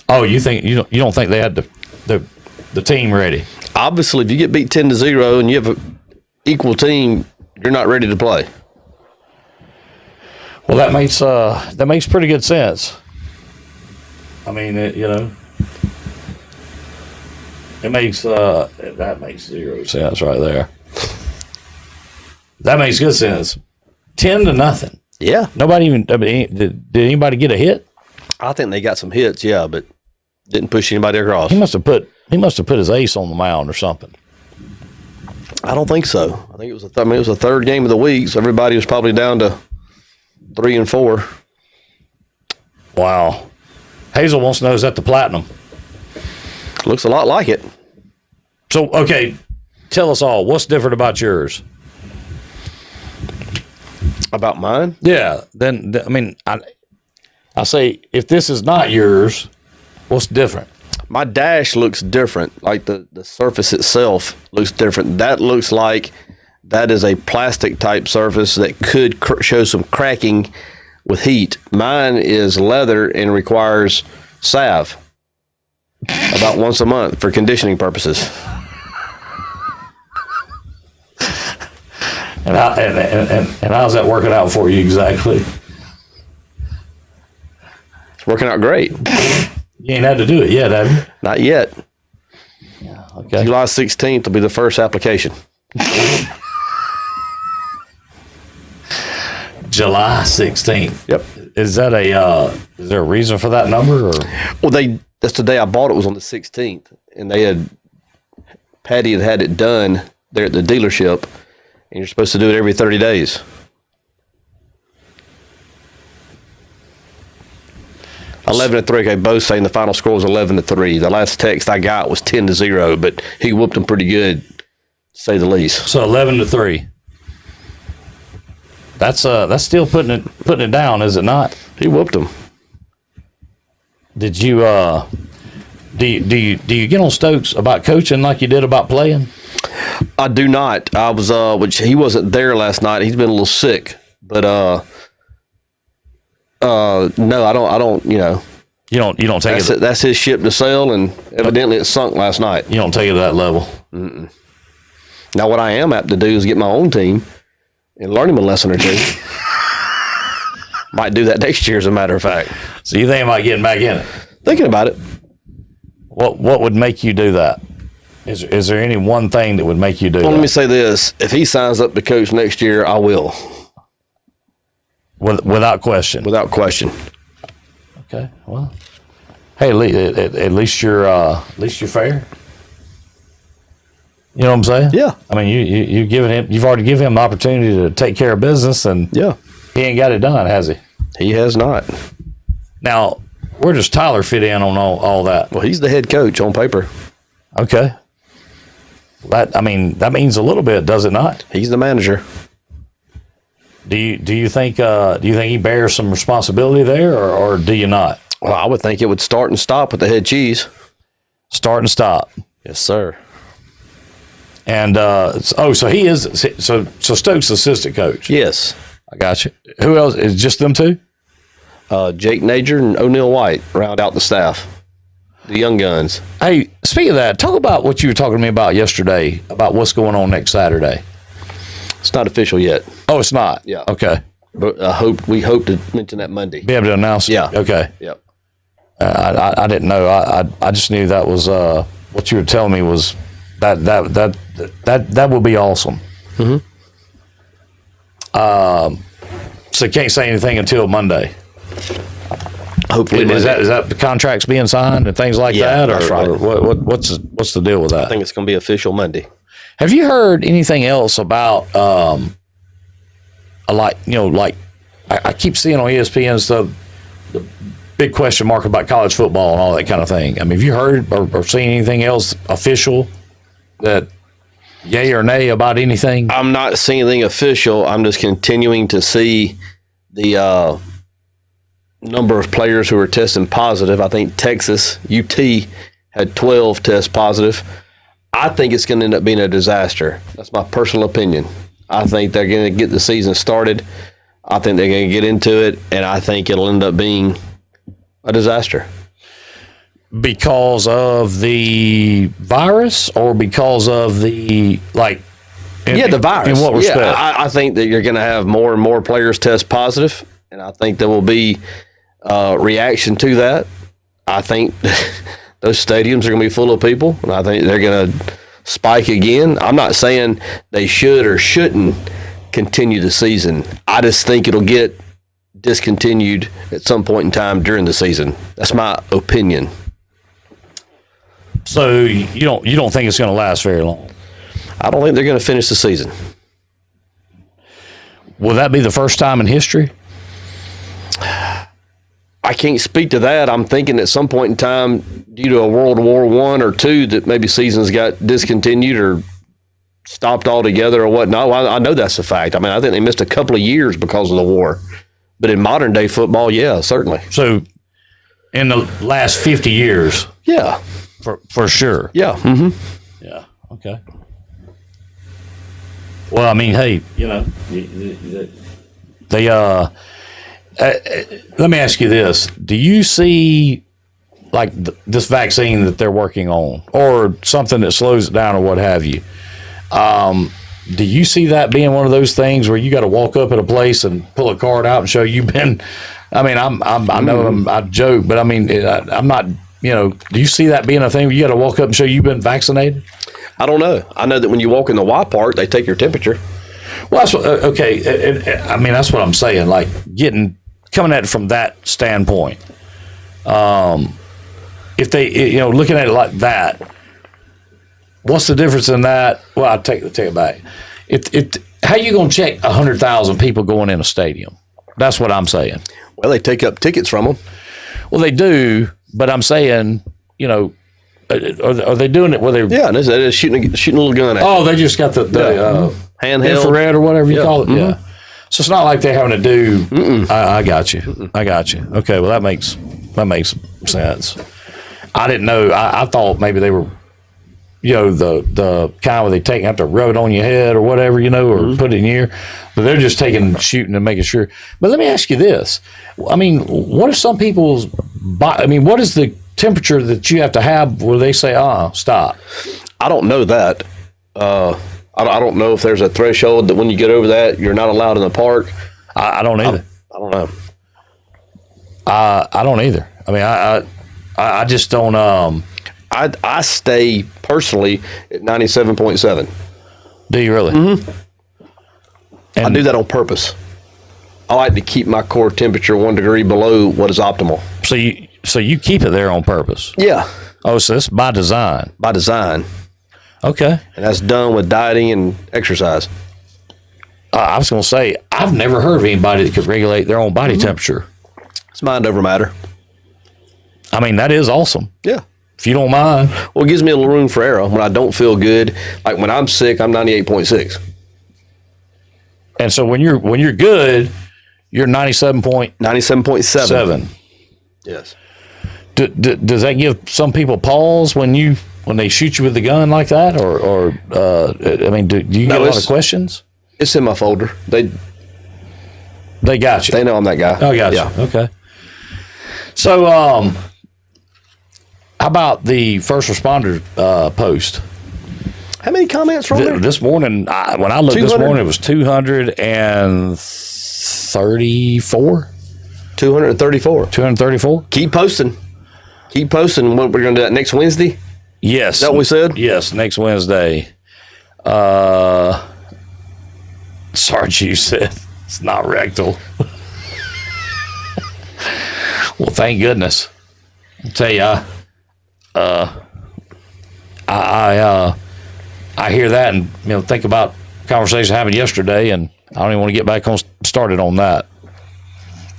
Oh, you don't think they had the team ready? Obviously, if you get beat 10-0 and you have an equal team, you're not ready to play. Well, that makes pretty good sense. I mean, that makes zero sense right there. That makes good sense. 10-0. Yeah. Did anybody get a hit? I think they got some hits, yeah, but didn't push anybody across. He must have put his ace on the mound or something. I don't think so. I think it was the third game of the week, so everybody was probably down to 3 and 4. Wow. Hazel wants to know, is that the platinum? Looks a lot like it. So, okay, tell us all, what's different about yours? About mine? Yeah. I say, if this is not yours, what's different? My dash looks different. Like the surface itself looks different. That looks like that is a plastic type surface that could show some cracking with heat. Mine is leather and requires salve about once a month for conditioning purposes. And how's that working out for you exactly? It's working out great. You ain't had to do it yet, have you? Not yet. Yeah, okay. July 16th will be the first application. July 16th. Yep. Is there a reason for that number? Or? Well, that's the day I bought it, was on the 16th, and Patty had it done there at the dealership, and you're supposed to do it every 30 days. So, 11-3. Okay, both saying the final score was 11-3. The last text I got was 10-0, but he whooped them pretty good, to say the least. So 11-3. That's still putting it down, is it not? He whooped them. Did you do you get on Stokes about coaching like you did about playing? I do not. I was which he wasn't there last night. He's been a little sick, but no, I don't. You don't take it. That's his ship to sail, and evidently it sunk last night. You don't take it to that level. Mm-mm. Now, what I am apt to do is get my own team and learn him a lesson or two. Might do that next year, as a matter of fact. So you think about getting back in it? Thinking about it. What would make you do that? Is there any one thing that would make you do that? Let me say this. If he signs up to coach next year, I will. Without question? Without question. Okay, well, hey, at least you're fair. You know what I'm saying? Yeah. I mean, you've already given him the opportunity to take care of business, and yeah, he ain't got it done, has he? He has not. Now, where does Tyler fit in on all that? Well, he's the head coach on paper. Okay. That means a little bit, does it not? He's the manager. Do you think he bears some responsibility there, or do you not? Well, I would think it would start and stop with the head cheese. Start and stop. Yes, sir. And so he is. So Stokes' assistant coach. Yes, I got you. Who else? Is it just them two? Jake Nager and O'Neal White round out the staff. The young guns. Hey, speaking of that, talk about what you were talking to me about yesterday about what's going on next Saturday. It's not official yet. Oh, it's not. Yeah. Okay. But we hope to mention that Monday. Be able to announce it. Yeah. Okay. Yep. I didn't know. I just knew that was what you were telling me was that would be awesome. Mm-hmm. So you can't say anything until Monday. Hopefully, is that the contracts being signed and things like that? That's right. Or what's the deal with that? I think it's going to be official Monday. Have you heard anything else about I keep seeing on ESPN stuff, the big question mark about college football and all that kind of thing. I mean, have you heard or seen anything else official that yay or nay about anything? I'm not seeing anything official. I'm just continuing to see the number of players who are testing positive. I think Texas, UT, had 12 test positive. I think it's going to end up being a disaster. That's my personal opinion. I think they're going to get the season started. I think they're going to get into it, and I think it'll end up being a disaster. Because of the virus, or because of the the virus. In what respect? Yeah, I think that you're going to have more and more players test positive, and I think there will be reaction to that. I think those stadiums are going to be full of people, and I think they're going to spike again. I'm not saying they should or shouldn't continue the season. I just think it'll get discontinued at some point in time during the season. That's my opinion. So you don't think it's going to last very long? I don't think they're going to finish the season. Will that be the first time in history? I can't speak to that. I'm thinking at some point in time, due to a World War I or II, that maybe seasons got discontinued or stopped altogether or whatnot. Well, I know that's a fact. I mean, I think they missed a couple of years because of the war. But in modern day football, yeah, certainly. So in the last 50 years? Yeah. For sure. Yeah. Mm-hmm. Yeah. Okay. Well, I mean, hey, let me ask you this. Do you see this vaccine that they're working on, or something that slows it down or what have you? Do you see that being one of those things where you got to walk up at a place and pull a card out and show you've been, I mean, I know I joke, but I mean, I'm not, do you see that being a thing where you got to walk up and show you've been vaccinated? I don't know. I know that when you walk in the Y Park, they take your temperature. Well, that's okay. I mean, that's what I'm saying. Like coming at it from that standpoint. If they, looking at it like that, what's the difference in that? Well, I'll take it back. How you going to check 100,000 people going in a stadium? That's what I'm saying. Well, they take up tickets from them. Well, they do, but I'm saying, are they doing it where they're... Yeah, they're shooting a little gun at you. Oh, they just got the handheld. Infrared or whatever you call it. Mm-hmm. Yeah. So it's not like they're having to do... I got you. Mm-mm. I got you. Okay, well, that makes sense. I didn't know. I thought maybe they were... the kind where they have to rub it on your head or whatever, or put it in your ear. But they're just shooting and making sure. But let me ask you this. I mean, what if some people's what is the temperature that you have to have where they say, stop? I don't know that. I don't know if there's a threshold that when you get over that, you're not allowed in the park. I don't either. I don't know. I don't either. I mean, I just don't. I stay personally at 97.7. Do you really? Mm-hmm. And I do that on purpose. I like to keep my core temperature 1 degree below what is optimal. So you keep it there on purpose? Yeah. Oh, so it's by design. By design. Okay. And that's done with dieting and exercise. I was going to say, I've never heard of anybody that could regulate their own body temperature. It's mind over matter. I mean, that is awesome. Yeah. If you don't mind. Well, it gives me a little room for error. When I don't feel good, like when I'm sick, I'm 98.6. And so when you're good, you're 97.7. Yes. Does that give some people pause when they shoot you with the gun like that, or I mean, do you get a lot of questions? It's in my folder. They got you. They know I'm that guy. Oh, got you. Okay. So, how about the first responder post? How many comments from there? This morning, when I looked 200? this morning, it was 234. 234. 234. Keep posting. What we're going to do that next Wednesday? Yes. Is that what we said? Yes, next Wednesday. Sarge, you said it's not rectal. Well, thank goodness. I'll tell you, I hear that and think about conversation happened yesterday, and I don't even want to get back on started on that.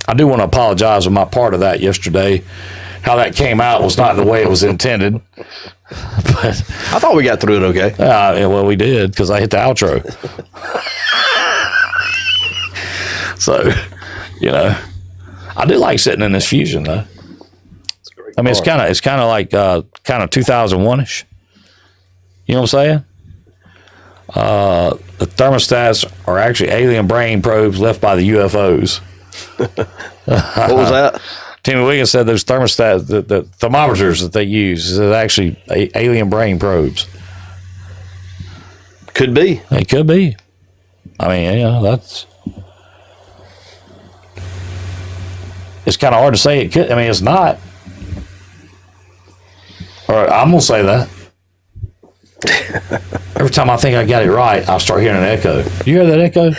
I do want to apologize on my part of that yesterday. How that came out was not the way it was intended. But I thought we got through it okay. Yeah, well, we did because I hit the outro. So, I do like sitting in this Fusion though. I mean, it's kind of like 2001ish. You know what I'm saying? The thermostats are actually alien brain probes left by the UFOs. What was that? Timmy Wiggins said those thermostats, the thermometers that they use, is actually alien brain probes. Could be. It could be. I mean, that's. It's kind of hard to say it could. I mean, it's not. Or I'm gonna say that. Every time I think I got it right, I'll start hearing an echo. You hear that echo?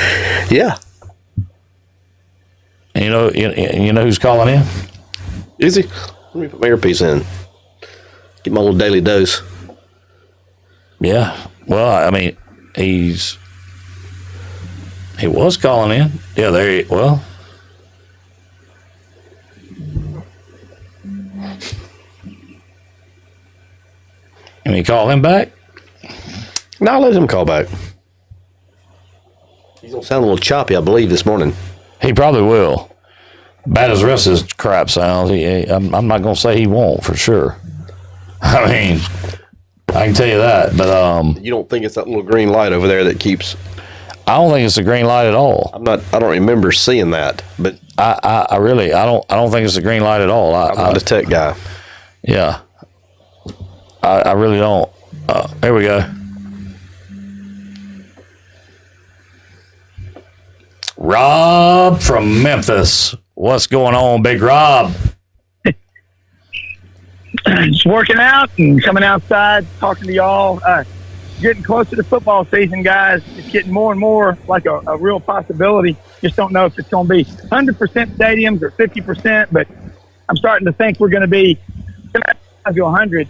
Yeah. And you know who's calling in? Is he? Let me put my earpiece in. Get my little daily dose. Yeah. Well, I mean, he was calling in. Yeah, well. Can you call him back? No, I'll let him call back. He's going to sound a little choppy, I believe, this morning. He probably will. Bad as the rest of his crap sounds. I'm not going to say he won't for sure. I mean, I can tell you that. But you don't think it's that little green light over there that keeps? I don't think it's a green light at all. I don't remember seeing that. But I really don't think it's a green light at all. I'm not a tech guy. Yeah. I really don't. There we go. Rob from Memphis. What's going on, Big Rob? Just working out and coming outside, talking to y'all. Getting closer to football season, guys. It's getting more and more like a real possibility. Just don't know if it's going to be 100% stadiums or 50%, but I'm starting to think we're going to be to 100.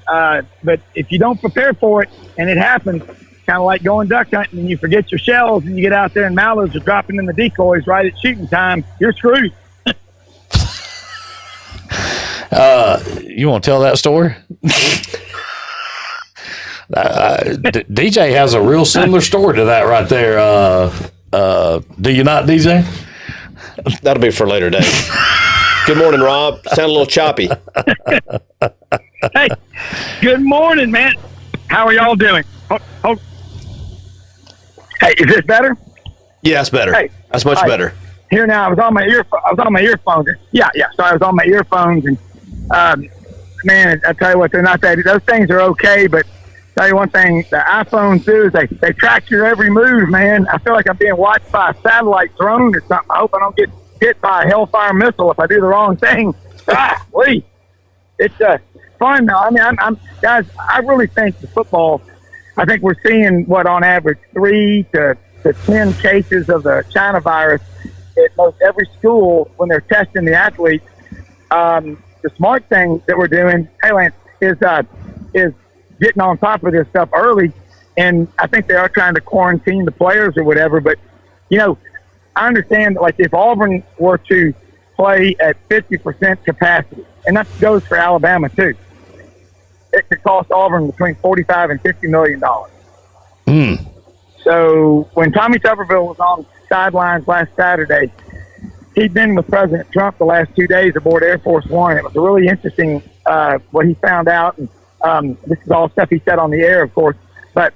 But if you don't prepare for it and it happens, kind of like going duck hunting and you forget your shells and you get out there and mallards are dropping in the decoys right at shooting time, you're screwed. You want to tell that story? DJ has a real similar story to that right there. Do you not, DJ? That'll be for a later day. Good morning, Rob. Sound a little choppy. Hey, good morning, man. How are y'all doing? Hey, is this better? Yeah, that's better. Hey, that's much better. Here now, I was on my earphones. Yeah. Sorry, I was on my earphones and Man, I tell you what, they're not that. Those things are okay, but tell you one thing, the iPhones do is they track your every move, man. I feel like I'm being watched by a satellite drone or something. I hope I don't get hit by a Hellfire missile if I do the wrong thing. Please. It's fun, though. I mean, I'm guys, I really think the football, I think we're seeing, on average, 3 to 10 cases of the China virus at most every school when they're testing the athletes. The smart thing that we're doing, hey Lance, is getting on top of this stuff early, and I think they are trying to quarantine the players or whatever. But I understand that, like, if Auburn were to play at 50% capacity, and that goes for Alabama too, it could cost Auburn between $45 and $50 million. So when Tommy Tuberville was on sidelines last Saturday, he'd been with President Trump the last 2 days aboard Air Force One. It was a really interesting what he found out, and this is all stuff he said on the air, of course. But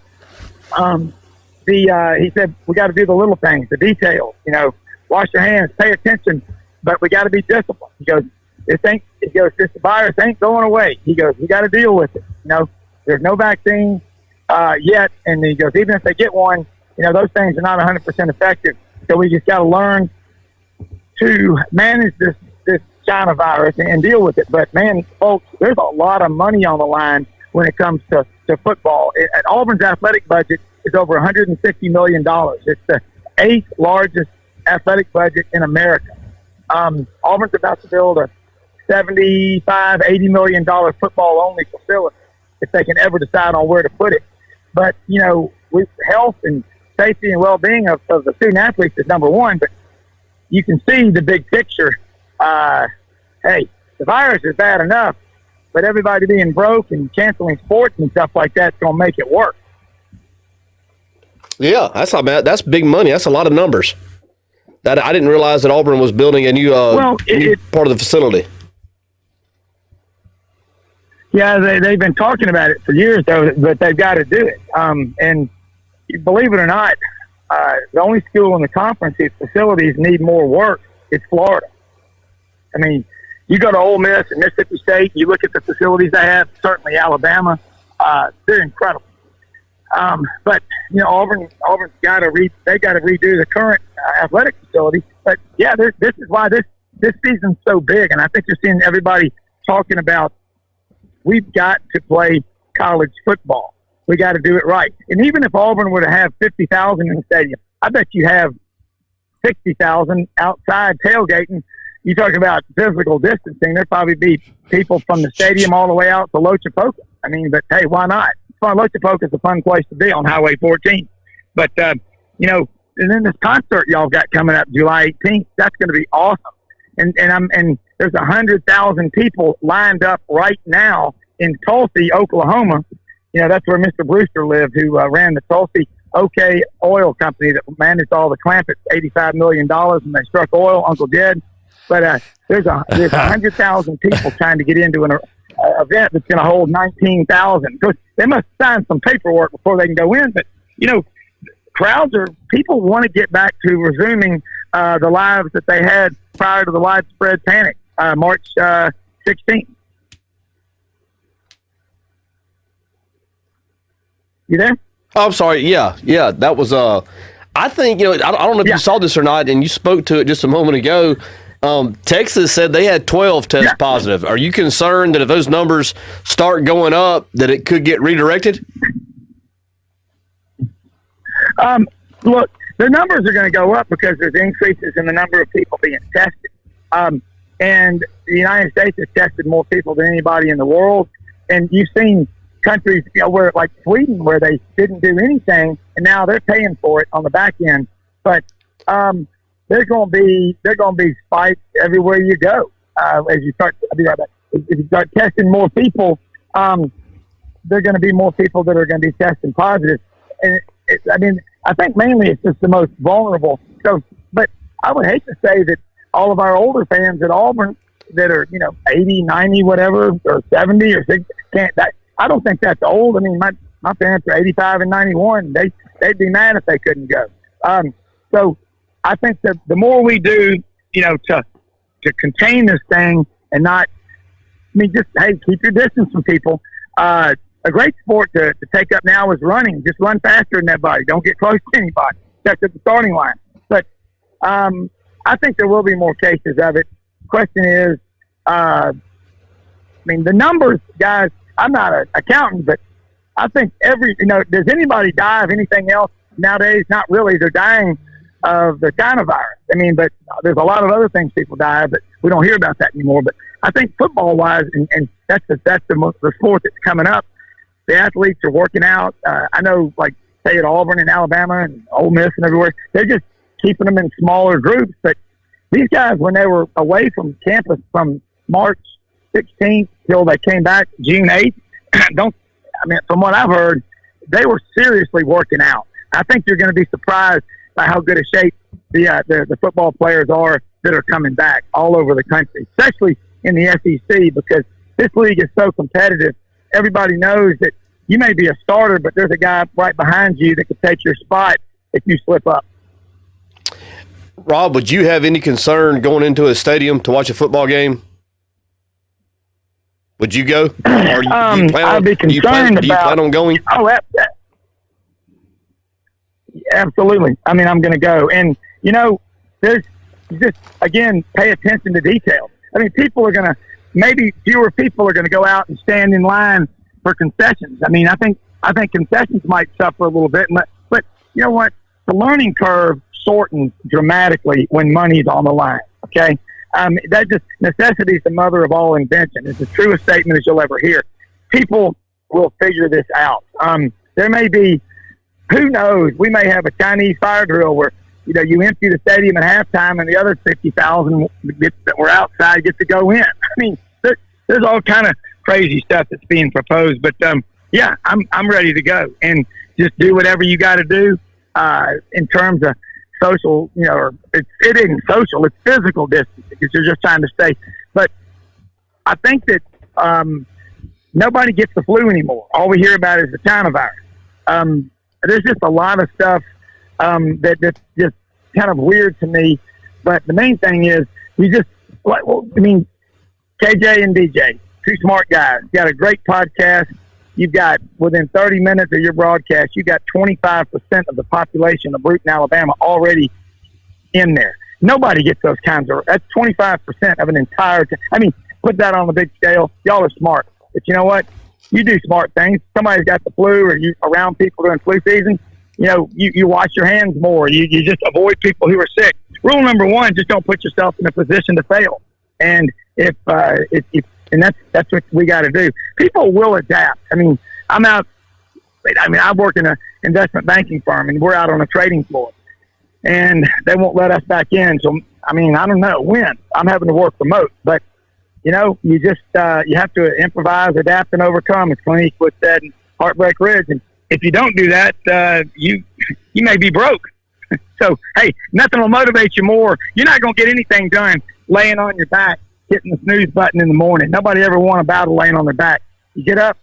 he said we got to do the little things, the details. Wash your hands, pay attention, but we got to be disciplined. He goes, this virus ain't going away. He goes, we got to deal with it. There's no vaccine yet, and he goes, even if they get one, those things are not 100% effective. So we just got to learn to manage this China virus and deal with it. But man, folks, there's a lot of money on the line when it comes to football. Auburn's athletic budget is over $160 million. It's the 8th largest athletic budget in America. Auburn's about to build a $75-80 million football only facility if they can ever decide on where to put it. But with health and safety and well-being of the student athletes is number one. But you can see the big picture. Hey, the virus is bad enough, but everybody being broke and canceling sports and stuff like that's going to make it work. Yeah, that's not bad. That's big money. That's a lot of numbers. That I didn't realize that Auburn was building a new, new part of the facility. Yeah, they've been talking about it for years, though, but they've got to do it. And believe it or not, the only school in the conference whose facilities need more work is Florida. I mean, you go to Ole Miss and Mississippi State, you look at the facilities they have, certainly Alabama, they're incredible. But Auburn's got to redo the current athletic facility. But yeah, this is why this season's so big, and I think you're seeing everybody talking about we've got to play college football. We got to do it right. And even if Auburn were to have 50,000 in the stadium, I bet you have 60,000 outside tailgating. You talk about physical distancing, there'd probably be people from the stadium all the way out to Lochapoka. I mean, but hey, why not? Lochapoka is a fun place to be on Highway 14. But, and then this concert y'all got coming up July 18th, that's going to be awesome. And there's 100,000 people lined up right now in Tulsa, Oklahoma. That's where Mr. Brewster lived, who ran the Tulsa OK Oil Company that managed all the Clampets, $85 million, and they struck oil, Uncle Jed. But there's 100,000 people trying to get into an event that's going to hold 19,000. They must sign some paperwork before they can go in. But, people want to get back to resuming the lives that they had prior to the widespread panic, March 16th. You there? Oh, I'm sorry. Yeah. That was, I think, I don't know if you saw this or not, and you spoke to it just a moment ago. Texas said they had 12 tests positive. Are you concerned that if those numbers start going up, that it could get redirected? Look, the numbers are going to go up because there's increases in the number of people being tested. And the United States has tested more people than anybody in the world. And you've seen countries, where like Sweden, where they didn't do anything, and now they're paying for it on the back end. But there's going to be spikes everywhere you go as you start. If you start testing more people, there are going to be more people that are going to be testing positive. And I think mainly it's just the most vulnerable. So, but I would hate to say that all of our older fans at Auburn that are 80, 90, whatever, or 70 or 60 can't. I don't think that's old. I mean, my parents are 85 and 91. They'd be mad if they couldn't go. So I think that the more we do, to contain this thing and not mean, just, hey, keep your distance from people. A great sport to take up now is running. Just run faster than everybody. Don't get close to anybody, except at the starting line. But I think there will be more cases of it. Question is, I mean, the numbers, guys, I'm not an accountant, but I think does anybody die of anything else nowadays? Not really. They're dying of the China virus. I mean, but there's a lot of other things people die of, but we don't hear about that anymore. But I think football-wise, and that's the sport that's coming up, the athletes are working out. I know, like, say at Auburn and Alabama and Ole Miss and everywhere, they're just keeping them in smaller groups. But these guys, when they were away from campus from March 16th till they came back June 8th, from what I've heard, they were seriously working out. I think you're going to be surprised by how good a shape the football players are that are coming back all over the country, especially in the SEC, because this league is so competitive. Everybody knows that you may be a starter, but there's a guy right behind you that could take your spot if you slip up. Rob, would you have any concern going into a stadium to watch a football game? Would you go? Or I'd be concerned do you plan on going? Oh, absolutely. I mean, I'm going to go. And, there's just, again, pay attention to details. I mean, maybe fewer people are going to go out and stand in line for concessions. I mean, I think concessions might suffer a little bit, but you know what? The learning curve shortens dramatically when money's on the line. Okay. That just necessity is the mother of all invention. It's the truest statement as you'll ever hear. People will figure this out. There may be, who knows, we may have a Chinese fire drill where, you empty the stadium at halftime and the other 50,000 that were outside get to go in. I mean, there's all kind of crazy stuff that's being proposed, but yeah, I'm ready to go and just do whatever you got to do in terms of social. It isn't social; it's physical distance because you're just trying to stay. But I think that nobody gets the flu anymore. All we hear about is the China virus. There's just a lot of stuff that's just kind of weird to me. But the main thing is KJ and DJ, two smart guys. You got a great podcast. You've got, within 30 minutes of your broadcast, you got 25% of the population of Bruton, Alabama already in there. Nobody gets those kinds of, that's 25% of an entire, put that on a big scale. Y'all are smart. But you know what? You do smart things. Somebody's got the flu or you around people during flu season, you wash your hands more. You just avoid people who are sick. Rule number one, just don't put yourself in a position to fail. And that's what we got to do. People will adapt. I work in an investment banking firm and we're out on a trading floor and they won't let us back in. So, I don't know when. I'm having to work remote, but you just, you have to improvise, adapt, and overcome, as Clint Eastwood said in Heartbreak Ridge. And if you don't do that, you may be broke. So, hey, nothing will motivate you more. You're not going to get anything done laying on your back, hitting the snooze button in the morning. Nobody ever won a battle laying on their back. You get up,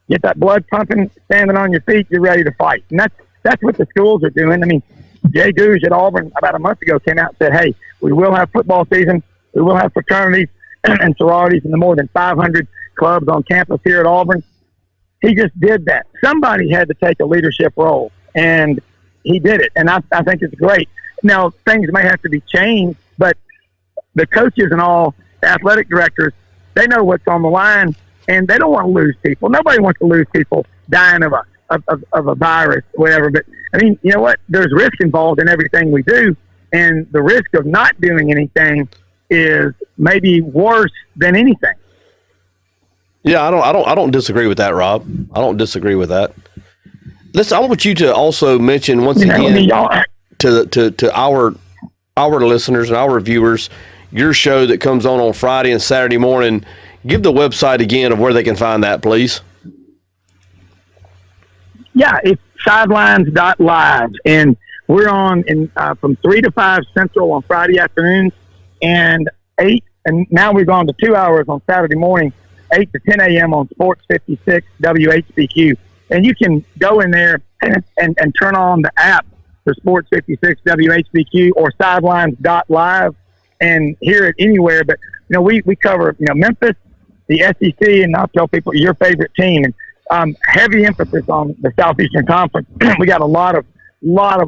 get that blood pumping, standing on your feet, you're ready to fight. And that's what the schools are doing. Jay Gouge at Auburn about a month ago came out and said, hey, we will have football season. We will have fraternities and sororities in the more than 500 clubs on campus here at Auburn. He just did that. Somebody had to take a leadership role, and he did it. And I think it's great. Now, things may have to be changed, but the coaches and all, the athletic directors, they know what's on the line, and they don't want to lose people. Nobody wants to lose people dying of a virus or whatever. But, you know what? There's risk involved in everything we do, and the risk of not doing anything is maybe worse than anything. Yeah, I don't disagree with that, Rob. I don't disagree with that. Listen, I want you to also mention once again to our listeners and our viewers, your show that comes on Friday and Saturday morning. Give the website again of where they can find that, please. Yeah, it's sidelines.live, and we're on from 3 to 5 Central on Friday afternoons, and 8, and now we've gone to 2 hours on Saturday morning, 8 to 10 a.m. on Sports 56 WHBQ. And you can go in there and turn on the app for Sports 56 WHBQ or sidelines.live and hear it anywhere. But, we cover, Memphis, the SEC, and I'll tell people your favorite team. And heavy emphasis on the Southeastern Conference. We got a lot of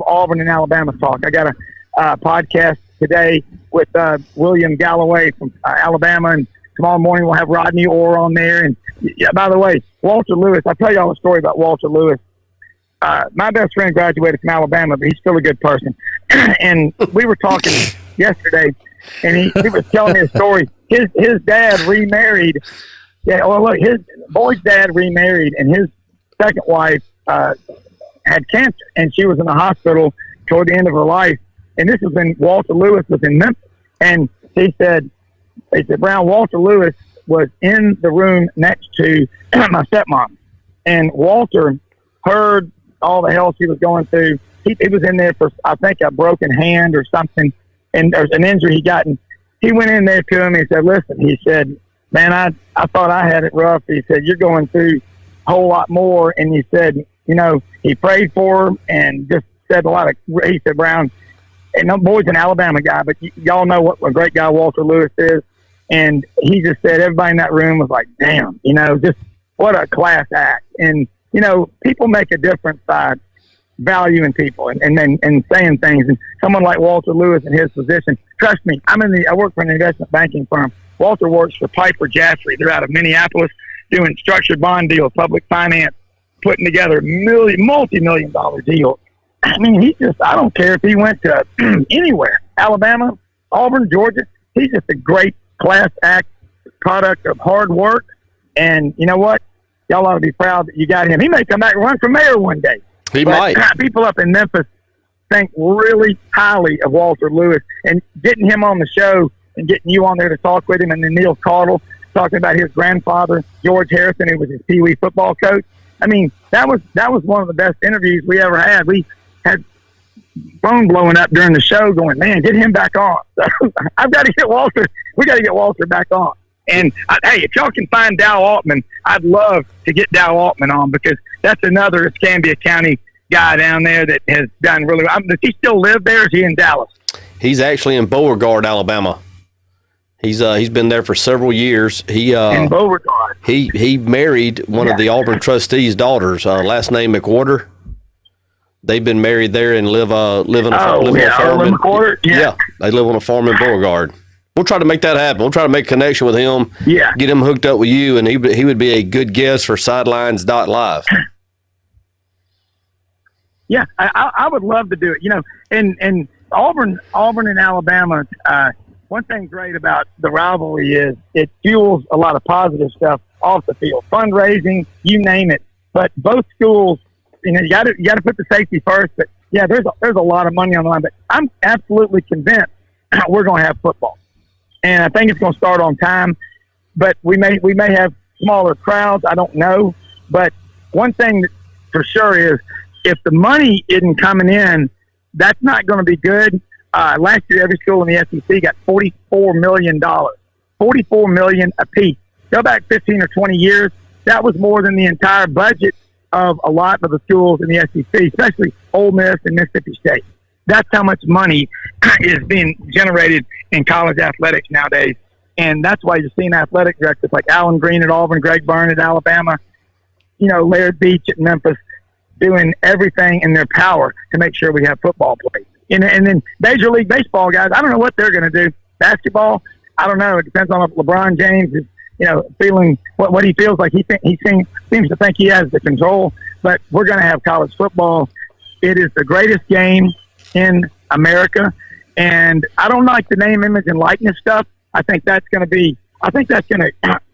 Auburn and Alabama talk. I got a podcast today with William Galloway from Alabama, and tomorrow morning we'll have Rodney Orr on there. And yeah, by the way, Walter Lewis. I'll tell y'all a story about Walter Lewis. My best friend graduated from Alabama, but he's still a good person. And we were talking yesterday, and he was telling me a story. His dad remarried. Yeah, well, look, his boy's dad remarried, and his second wife had cancer, and she was in the hospital toward the end of her life. And this was when Walter Lewis was in Memphis. And he said, Brown, Walter Lewis was in the room next to my stepmom. And Walter heard all the hell she was going through. He was in there for, I think, a broken hand or something, and there's an injury he got. And he went in there to him and he said, listen, he said, man, I thought I had it rough. He said, you're going through a whole lot more. And he said, he prayed for her and just said a lot of, he said, Brown, and no boy's an Alabama guy, but y'all know what a great guy Walter Lewis is. And he just said everybody in that room was like, damn, just what a class act. And, people make a difference by valuing people and saying things. And someone like Walter Lewis in his position, trust me, I work for an investment banking firm. Walter works for Piper Jaffray. They're out of Minneapolis doing structured bond deals, public finance, putting together multi-million dollar deals. I mean, I don't care if he went to anywhere, Alabama, Auburn, Georgia. He's just a great class act product of hard work. And you know what? Y'all ought to be proud that you got him. He may come back and run for mayor one day. He might. People up in Memphis think really highly of Walter Lewis, and getting him on the show and getting you on there to talk with him, and then Neil Caudle talking about his grandfather, George Harrison, who was his Pee Wee football coach. I mean, that was one of the best interviews we ever had. We had phone blowing up during the show going, man, get him back on. So I've got to get Walter. We got to get Walter back on. And hey, if y'all can find Dow Altman, I'd love to get Dow Altman on, because that's another Escambia County guy down there that has done really well. Does he still live there, or is he in Dallas? He's actually in Beauregard, Alabama. He's been there for several years. In Beauregard. He married one of the Auburn trustees' daughters, last name McWhorter. They've been married there and live on a farm. Yeah, they live on a farm in Beauregard. We'll try to make that happen. We'll try to make a connection with him. Yeah. Get him hooked up with you, and he would be a good guest for Sidelines.live. Yeah, I would love to do it. And Auburn and Alabama, one thing great about the rivalry is it fuels a lot of positive stuff off the field. Fundraising, you name it. But both schools, you got to put the safety first. But yeah, there's a lot of money on the line. But I'm absolutely convinced we're going to have football. And I think it's going to start on time, but we may have smaller crowds. I don't know. But one thing that for sure is, if the money isn't coming in, that's not going to be good. Last year, every school in the SEC got $44 million, $44 million apiece. Go back 15 or 20 years, that was more than the entire budget of a lot of the schools in the SEC, especially Ole Miss and Mississippi State. That's how much money is being generated in college athletics nowadays. And that's why you're seeing athletic directors like Alan Green at Auburn, Greg Byrne at Alabama, Laird Beach at Memphis, doing everything in their power to make sure we have football played. And then Major League Baseball guys, I don't know what they're going to do. Basketball, I don't know. It depends on if LeBron James is, feeling what he feels like. He seems to think he has the control. But we're going to have college football. It is the greatest game in America, and I don't like the name, image, and likeness stuff. I think that's going to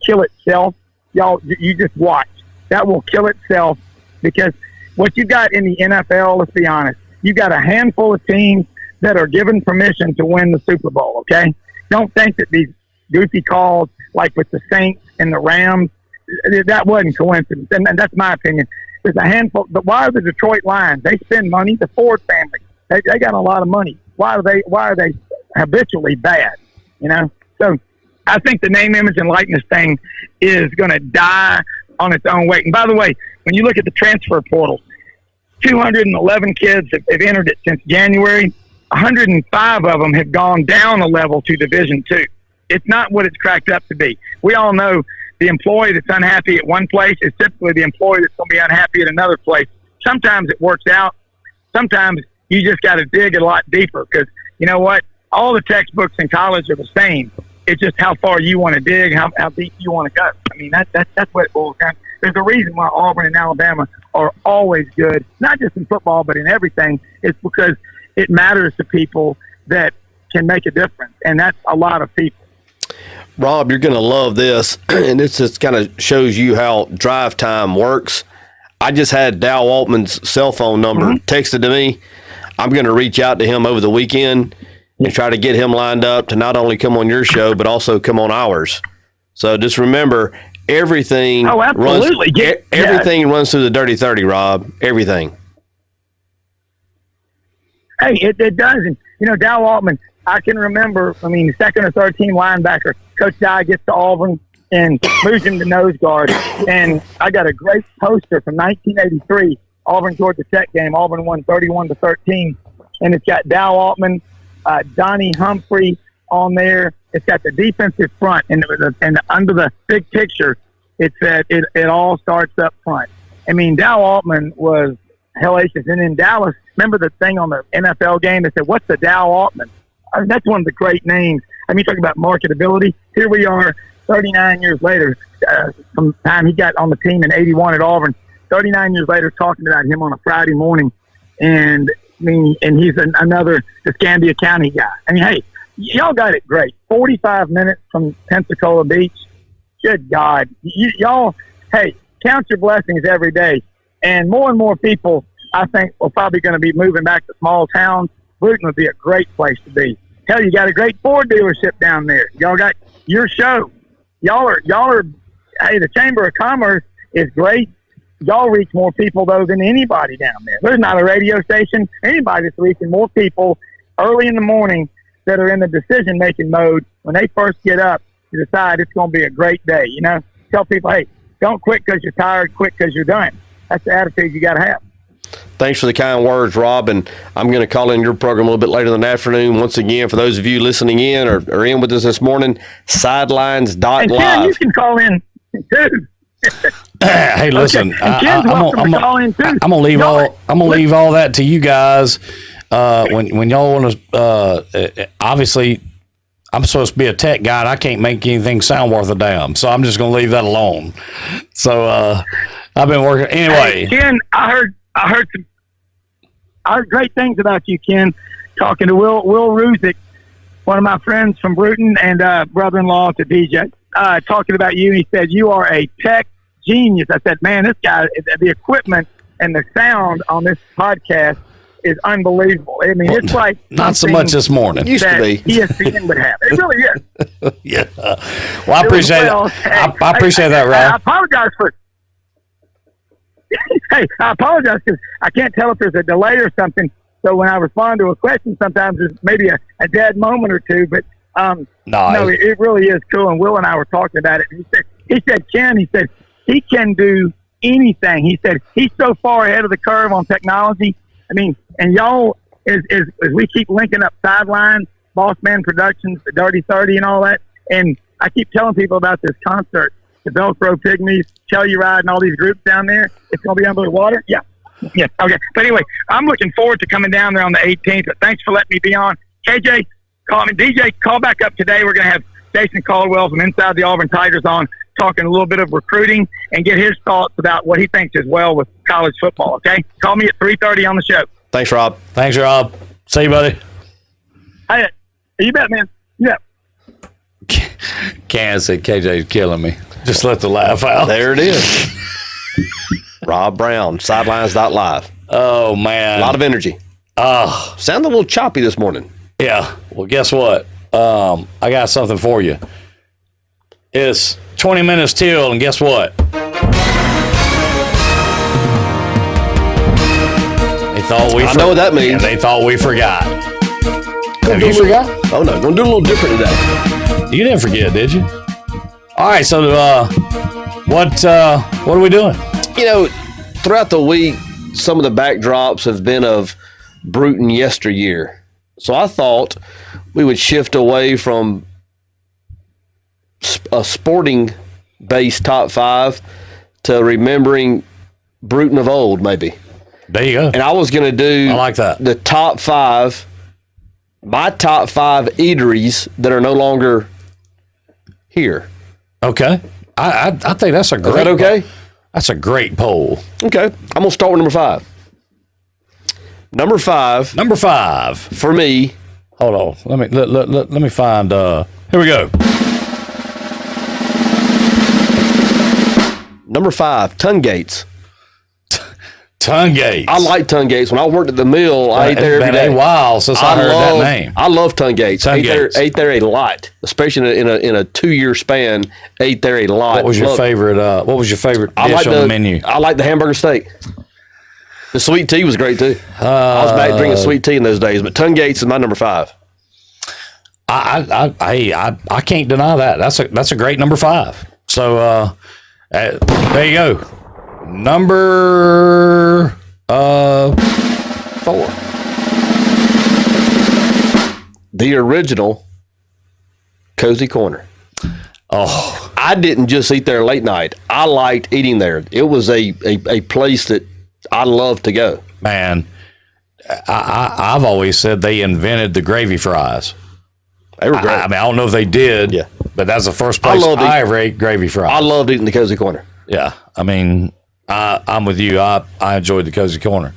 kill itself. Y'all, you just watch. That will kill itself, because what you got in the NFL, let's be honest, you got a handful of teams that are given permission to win the Super Bowl, okay? Don't think that these goofy calls, like with the Saints and the Rams, that wasn't coincidence, and that's my opinion. There's a handful, but why are the Detroit Lions? They spend money. The Ford family, they got a lot of money. Why are they habitually bad? So I think the name, image, and likeness thing is going to die on its own weight. And by the way, when you look at the transfer portal, 211 kids have entered it since January. 105 of them have gone down a level to Division II. It's not what it's cracked up to be. We all know the employee that's unhappy at one place is typically the employee that's going to be unhappy at another place. Sometimes it works out. Sometimes you just got to dig a lot deeper because, you know what? All the textbooks in college are the same. It's just how far you want to dig, how deep you want to go. I mean, that's what it boils down to. There's a reason why Auburn and Alabama are always good, not just in football, but in everything. It's because it matters to people that can make a difference, and that's a lot of people. Rob, you're going to love this, and this just kind of shows you how drive time works. I just had Dow Altman's cell phone number texted to me. I'm going to reach out to him over the weekend and try to get him lined up to not only come on your show, but also come on ours. So just remember, everything runs through the Dirty 30, Rob. Everything. Hey, it does. And, you know, Dow Altman, I can remember, second or third team linebacker, Coach Dye gets to Auburn and moves him to nose guard. And I got a great poster from 1983, Auburn Georgia Tech game. Auburn won 31-13. And it's got Dow Altman, Donnie Humphrey on there. It's got the defensive front. And under the big picture, it said it all starts up front. I mean, Dow Altman was hellacious. And in Dallas, remember the thing on the NFL game that said, "What's the Dow Altman?" I mean, that's one of the great names. I mean, talking about marketability. Here we are 39 years later, from the time he got on the team in 81 at Auburn, 39 years later talking about him on a Friday morning. And he's another Escambia County guy. I mean, hey, y'all got it great. 45 minutes from Pensacola Beach. Good God. Y'all, hey, count your blessings every day. And more people, I think, are probably going to be moving back to small towns. Brewton would be a great place to be. Hell, you got a great Ford dealership down there. Y'all got your show. Y'all are, hey, the Chamber of Commerce is great. Y'all reach more people, though, than anybody down there. There's not a radio station, anybody that's reaching more people early in the morning that are in the decision-making mode when they first get up to decide it's going to be a great day. You know, tell people, hey, don't quit because you're tired, quit because you're done. That's the attitude you got to have. Thanks for the kind words, Rob, and I'm going to call in your program a little bit later in the afternoon. Once again, for those of you listening in or in with us this morning, sidelines.live. And Ken, you can call in too. Hey, listen, okay. I'm gonna leave all that to you guys. When y'all want to, obviously, I'm supposed to be a tech guy, and I can't make anything sound worth a damn. So I'm just gonna leave that alone. So I've been working anyway. Hey, Ken, I heard great things about you, Ken. Talking to Will Ruzick, one of my friends from Brewton and brother-in-law to DJ. Talking about you, he said you are a tech genius. I said, man, this guy, the equipment and the sound on this podcast is unbelievable. I mean, it's like not so much this morning. Used to be. ESPN would have. It really is. Yeah. Well, I appreciate it. I appreciate that, Rob. I apologize for. Hey, I apologize because I can't tell if there's a delay or something. So when I respond to a question, sometimes there's maybe a dead moment or two. But no, it really is cool. And Will and I were talking about it. He said, Ken, he can do anything. He said he's so far ahead of the curve on technology. I mean, and y'all, as we keep linking up Sidelines, Boss Man Productions, the Dirty 30 and all that, and I keep telling people about this concert, the Velcro Pygmies, Telluride, and all these groups down there. It's going to be under the water. Yeah. Okay. But anyway, I'm looking forward to coming down there on the 18th. But thanks for letting me be on. KJ, DJ, call back up today. We're going to have Jason Caldwell from Inside the Auburn Tigers on, talking a little bit of recruiting and get his thoughts about what he thinks as well with college football. Okay. Call me at 3:30 on the show. Thanks, Rob. Thanks, Rob. See you, buddy. Hey, you bet, man. Yeah. Can't say KJ's killing me. Just let the laugh out. There it is. Rob Brown, sidelines.live. Oh, man. A lot of energy. Sound a little choppy this morning. Yeah. Well, guess what? I got something for you. It's 20 minutes till, and guess what? They thought we I know what that means. And they thought we forgot. Have you forgot? Oh, no. Going to do a little different today. You didn't forget, did you? All right. So, what are we doing? You know, throughout the week, some of the backdrops have been of Brewton yesteryear. So I thought we would shift away from a sporting based top 5 to remembering Bruton of old, maybe. There you go. And I was going to do I like that. The top 5, my top 5 eateries that are no longer here. Okay. I think that's a great. Is that okay? That's a great poll. Okay. I'm going to start with number 5. Number 5. Number 5 for me. Hold on. Let me find. Here we go. Number 5, Tungates. Tungates. I like Tungates. When I worked at the mill, I ate there every day. It's been a while since I heard that name. I love Tungates. Ate there a lot, especially in a 2-year span. Ate there a lot. What was your favorite? What was your favorite dish on the menu? I like the hamburger steak. The sweet tea was great too. I was back drinking sweet tea in those days, but Tungates is my number 5. I can't deny that. That's a great number 5. So there you go. Number 4. The original Cozy Corner. Oh, I didn't just eat there late night. I liked eating there. It was a place that I love to go. Man, I've always said they invented the gravy fries. They were great. I mean, I don't know if they did, but that's the first place I ever ate gravy fries. I loved eating the Cozy Corner. Yeah, I mean, I'm with you. I enjoyed the Cozy Corner.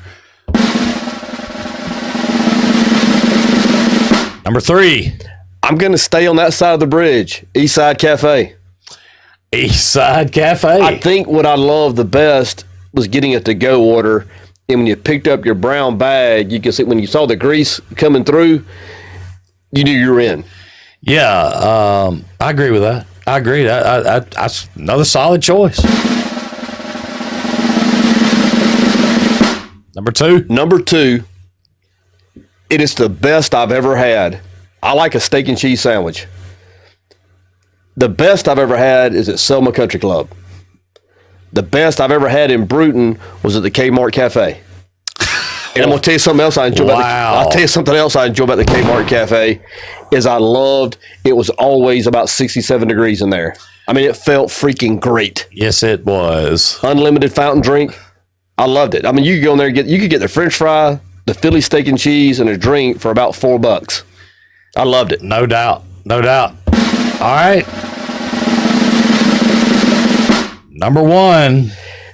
Number 3. I'm going to stay on that side of the bridge, East Side Cafe. East Side Cafe. I think what I loved the best was getting a to-go order, and when you picked up your brown bag, you could see when you saw the grease coming through, you knew you were in. Yeah, I agree with that. I agree. That's another solid choice. Number 2. Number 2, it is the best I've ever had. I like a steak and cheese sandwich. The best I've ever had is at Selma Country Club. The best I've ever had in Bruton was at the Kmart Cafe. And I'm going to tell you something else I enjoy I'll tell you something else I enjoy about the Kmart Cafe is I loved it was always about 67 degrees in there. I mean, it felt freaking great. Yes, it was. Unlimited fountain drink. I loved it. I mean, you could go in there and you could get the French fry, the Philly steak and cheese, and a drink for about $4. I loved it. No doubt. No doubt. All right. Number 1.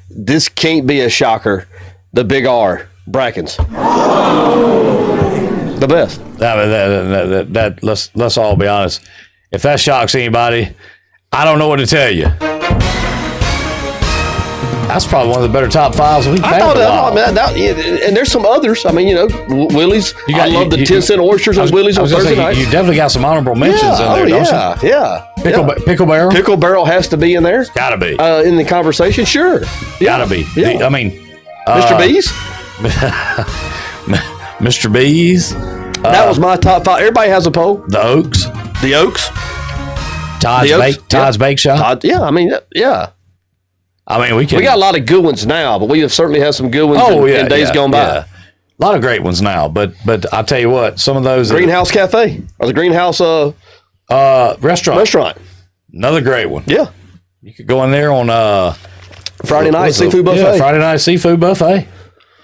This can't be a shocker. The Big R, Bracken's. The best. Let's all be honest. If that shocks anybody, I don't know what to tell you. That's probably one of the better top 5s we've had. And there's some others. I mean, Willie's. I love the 10-cent oysters on Willie's on Thursday night. You definitely got some honorable mentions in there, don't you? Yeah. Pickle Barrel? Pickle Barrel has to be in there. Gotta be. In the conversation, sure. Gotta be. Yeah. I mean, Mr. B's? Mr. B's. That was my top 5. Everybody has a poll. The Oaks. The Oaks. Todd's Bake Shop. Yeah, I mean, yeah. I mean, we got a lot of good ones now, but we have certainly had some good ones in days gone by. Yeah. A lot of great ones now, but I'll tell you what, some of those Greenhouse Cafe or the Greenhouse restaurant. Another great one. Yeah. You could go in there on Friday night seafood buffet. Yeah, Friday night seafood buffet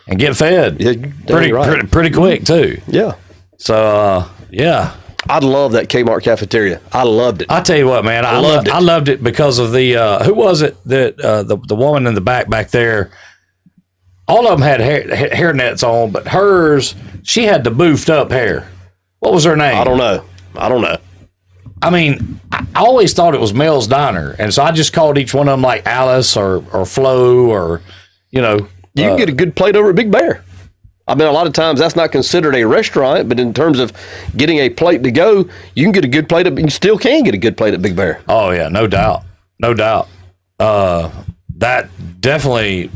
and get fed. Yeah, pretty quick too. Yeah. So yeah. I love that Kmart cafeteria. I loved it. I tell you what, man, I loved it because of the who was it that the woman in the back there. All of them had hair nets on, but hers, she had the boofed up hair. What was her name? I don't know. I mean, I always thought it was Mel's Diner, and so I just called each one of them like Alice or Flo or You can get a good plate over at Big Bear. I mean, a lot of times that's not considered a restaurant, but in terms of getting a plate to go, you can get a good plate. You still can get a good plate at Big Bear. Oh yeah, no doubt. That definitely.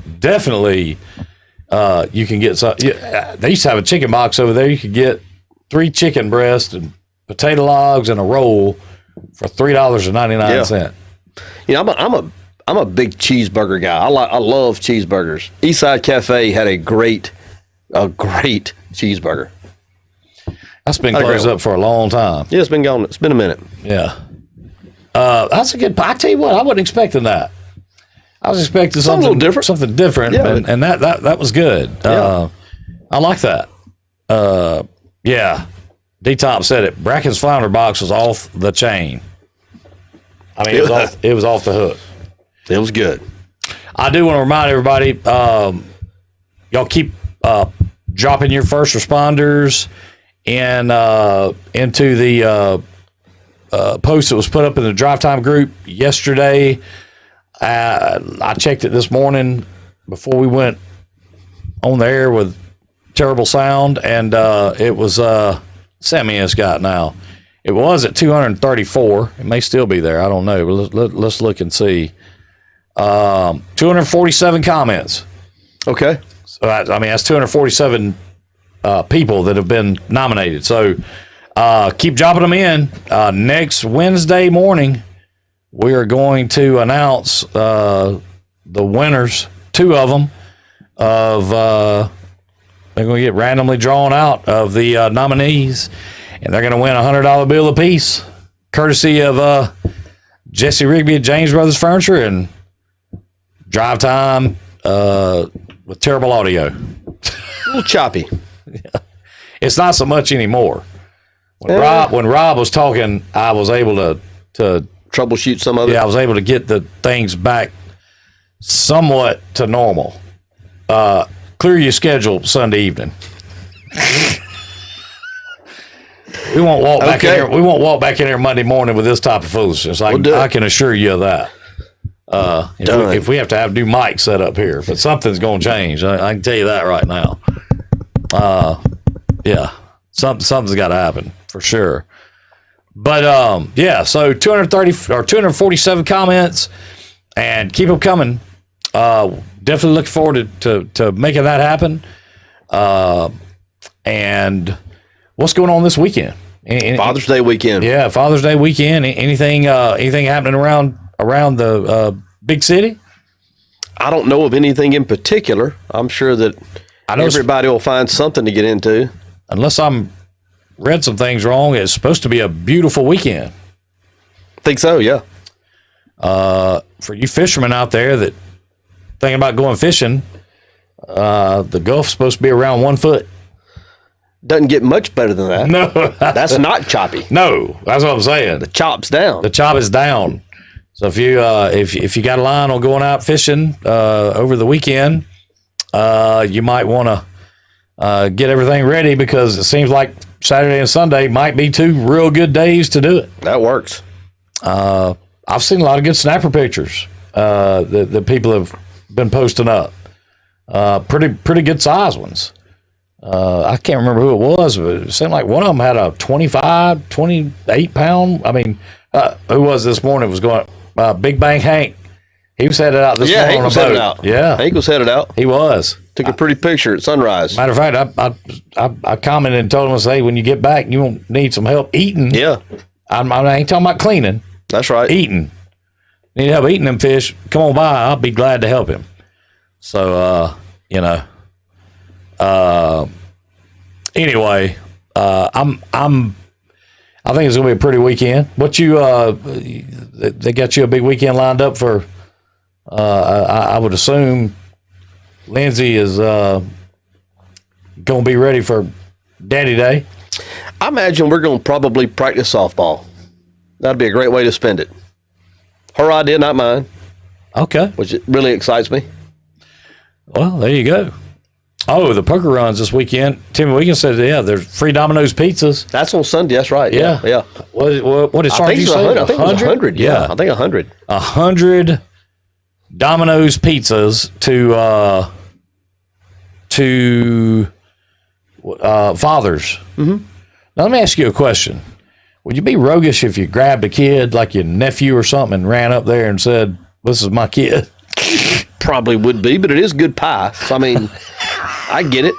You can get some. They used to have a chicken box over there. You could get 3 chicken breasts and potato logs and a roll for $3.99. Yeah. I'm a big cheeseburger guy. I love cheeseburgers. Eastside Cafe had a great cheeseburger. That's been closed up for a long time. Yeah, it's been gone. It's been a minute. Yeah. That's a good pie. I tell you what, I wasn't expecting that. I was expecting something different. Something different, Yeah, and that was good. Yeah. I like that. Yeah. D-Top said it. Bracken's flounder box was off the chain. I mean, it was off the hook. It was good. I do want to remind everybody, y'all keep dropping your first responders into the post that was put up in the Drive Time group yesterday. I checked it this morning before we went on the air with terrible sound, and it was Sammy's got now. It was at 234. It may still be there. I don't know. Let's look and see. 247 comments. Okay. So that's 247 people that have been nominated. So keep dropping them in. Next Wednesday morning, we are going to announce the winners, 2 of them, they're going to get randomly drawn out of the nominees, and they're going to win a $100 bill apiece, courtesy of Jesse Rigby at James Brothers Furniture and Drive Time with terrible audio. A little choppy. It's not so much anymore. When Rob was talking, I was able to troubleshoot some of it. Yeah, I was able to get the things back somewhat to normal. Clear your schedule Sunday evening. We won't walk back in here. We won't walk back in here Monday morning with this type of foolishness. I can assure you of that. If we have to have new mics set up here, but something's going to change. I can tell you that right now. Yeah, something's got to happen for sure. But yeah, so 230 or 247 comments, and keep them coming. Definitely looking forward to making that happen. And what's going on this weekend? Father's Day weekend. Yeah, Father's Day weekend. Anything happening around the big city? I don't know of anything in particular. I'm sure that everybody will find something to get into. Unless I'm read some things wrong, it's supposed to be a beautiful weekend. I think so, yeah. For you fishermen out there that thinking about going fishing, the Gulf's supposed to be around 1 foot. Doesn't get much better than that. No. That's not choppy. No, that's what I'm saying. The chop's down. The chop is down. So if you got a line on going out fishing over the weekend, you might want to get everything ready, because it seems like Saturday and Sunday might be 2 real good days to do it. That works. I've seen a lot of good snapper pictures that people have been posting up. Pretty good size ones. I can't remember who it was, but it seemed like one of them had a 25, 28 pound. I mean, who was this morning? It was going Big Bang Hank. He was headed out this morning on a boat. Out. Yeah, Hank was headed out. He was. Took a pretty picture at sunrise. Matter of fact, I commented and told him, I say, when you get back, you won't need some help eating. Yeah. I ain't talking about cleaning. That's right. Eating. Need help eating them fish? Come on by. I'll be glad to help him. So, anyway, I think it's gonna be a pretty weekend. What they got you a big weekend lined up for? I would assume Lindsay is gonna be ready for Daddy Day. I imagine we're gonna probably practice softball. That'd be a great way to spend it. Her idea, not mine. Okay. Which really excites me. Well, there you go. Oh, the poker runs this weekend. Timmy Wiggins said, yeah, there's free Domino's pizzas. That's on Sunday. That's right. Yeah. Yeah. What did Sergeant say? 100. I think it was 100. Yeah. I think 100. 100 Domino's pizzas to fathers. Mm-hmm. Now, let me ask you a question. Would you be roguish if you grabbed a kid, like your nephew or something, and ran up there and said, this is my kid? Probably would be, but it is good pie. So, I mean, I get it.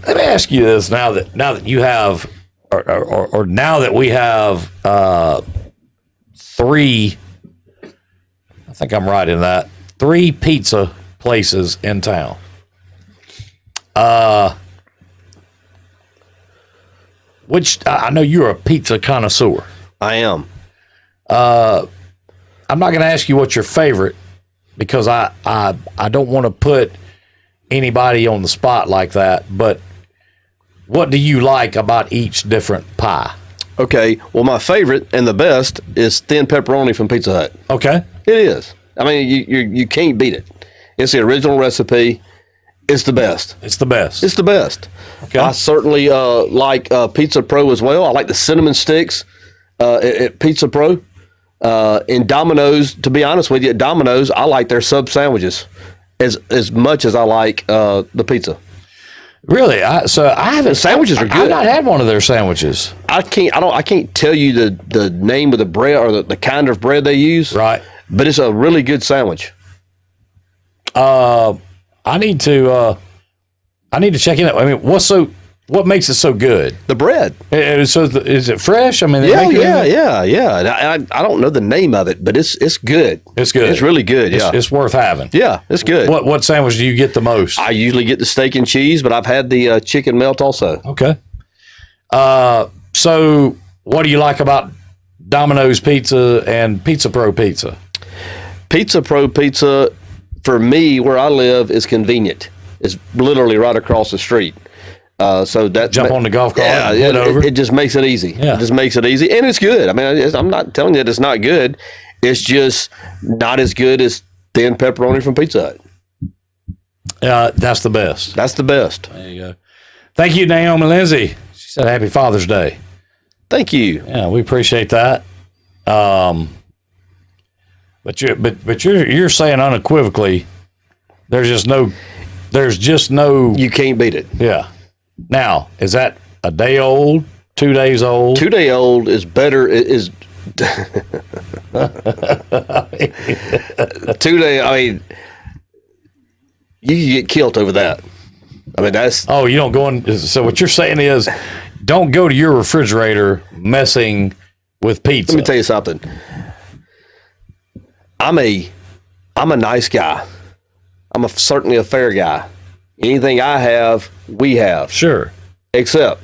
Let me ask you this: now that you have, or now that we have 3, I think I'm right in that, 3 pizza places in town. Which I know you're a pizza connoisseur. I am. I'm not going to ask you what's your favorite because I don't want to put anybody on the spot like that. But what do you like about each different pie? Okay. Well, my favorite and the best is thin pepperoni from Pizza Hut. Okay. It is. I mean, you can't beat it. It's the original recipe. It's the best. It's the best. It's the best. Okay. I certainly like Pizza Pro as well. I like the cinnamon sticks at Pizza Pro. And Domino's, to be honest with you, at Domino's, I like their sub sandwiches as much as I like the pizza. Really? I haven't. The sandwiches are good. I've not had one of their sandwiches. I can't tell you the name of the bread or the kind of bread they use. Right. But it's a really good sandwich. I need to check it out. I mean, what makes it so good? The bread. So is it fresh? I mean, Yeah. And I don't know the name of it, but it's good. It's good. It's really good. Yeah. It's worth having. Yeah, it's good. What sandwich do you get the most? I usually get the steak and cheese, but I've had the chicken melt also. Okay. So what do you like about Domino's Pizza and Pizza Pro Pizza? Pizza Pro Pizza, for me, where I live, is convenient. It's literally right across the street. So that Jump on the golf cart and head over. It just makes it easy. Yeah. It just makes it easy. And it's good. I mean, I'm not telling you that it's not good. It's just not as good as thin pepperoni from Pizza Hut. That's the best. That's the best. There you go. Thank you, Naomi Lindsay. She said Happy Father's Day. Thank you. Yeah, we appreciate that. But you're saying unequivocally, there's just no. You can't beat it. Yeah. Now, is that a day old, 2 days old? 2 day old is better. Is 2 day. I mean, you can get killed over that. I mean, that's. Oh, you don't go in. So what you're saying is, don't go to your refrigerator messing with pizza. Let me tell you something. I'm a nice guy. I'm certainly a fair guy. Anything I have, we have. Sure. Except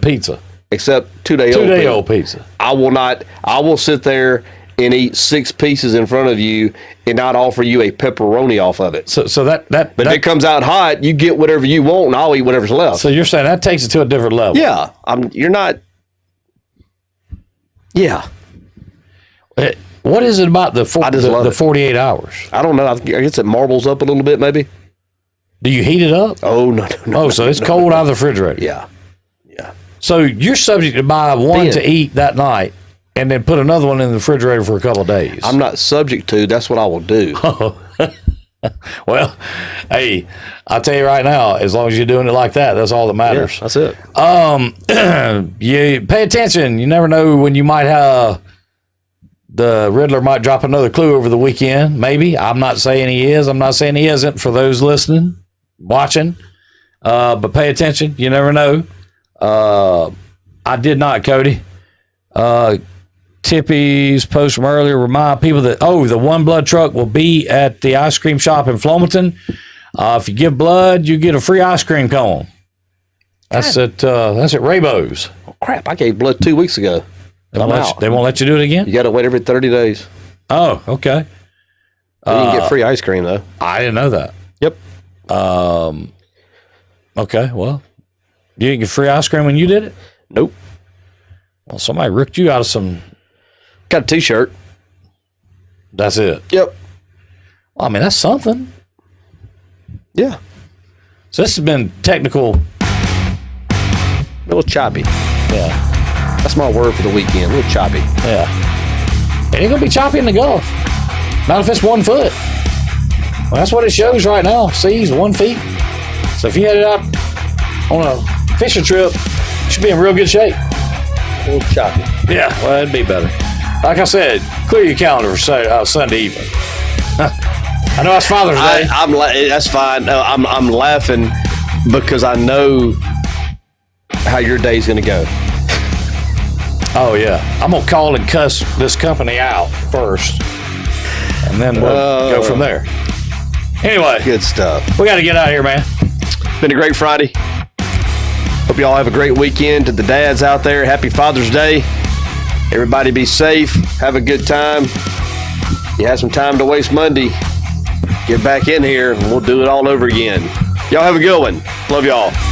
pizza. Except 2 day old. 2 day old pizza. I will sit there and eat 6 pieces in front of you and not offer you a pepperoni off of it. So But if it comes out hot, you get whatever you want and I'll eat whatever's left. So you're saying that takes it to a different level. Yeah. You're not. Yeah. What is it about the 48 hours? I don't know. I guess it marbles up a little bit, maybe. Do you heat it up? Oh, no. Oh, so it's cold out of the refrigerator. Yeah. So you're subject to buy one to eat that night and then put another one in the refrigerator for a couple of days. I'm not subject to. That's what I will do. Well, hey, I'll tell you right now, as long as you're doing it like that, that's all that matters. Yeah, that's it. You pay attention. You never know when you might have the Riddler might drop another clue over the weekend. Maybe. I'm not saying he is. I'm not saying he isn't for those listening, watching. But pay attention. You never know. I did not, Cody. Tippy's post from earlier remind people that, the One Blood truck will be at the ice cream shop in Flomaton. If you give blood, you get a free ice cream cone. That's at Raybo's. Oh, crap, I gave blood 2 weeks ago. They won't let you do it again? You got to wait every 30 days. Oh, okay. You can get free ice cream, though. I didn't know that. Yep. Okay, well, you didn't get free ice cream when you did it? Nope. Well, somebody ripped you out of some... Got a T-shirt. That's it? Yep. Well, I mean, that's something. Yeah. So this has been technical... A little choppy. Yeah. That's my word for the weekend. A little choppy. Yeah. It ain't going to be choppy in the Gulf. Not if it's 1 foot. Well, that's what it shows right now. Seas, 1 feet. So if you headed out on a fishing trip, you should be in real good shape. A little choppy. Yeah, well, it'd be better. Like I said, clear your calendar for Sunday evening. I know it's Father's Day. That's fine. No, I'm laughing because I know how your day's going to go. Oh, yeah. I'm going to call and cuss this company out first, and then we'll go from there. Anyway. Good stuff. We got to get out of here, man. Been a great Friday. Hope you all have a great weekend. To the dads out there, happy Father's Day. Everybody be safe. Have a good time. You had some time to waste Monday. Get back in here and we'll do it all over again. Y'all have a good one. Love y'all.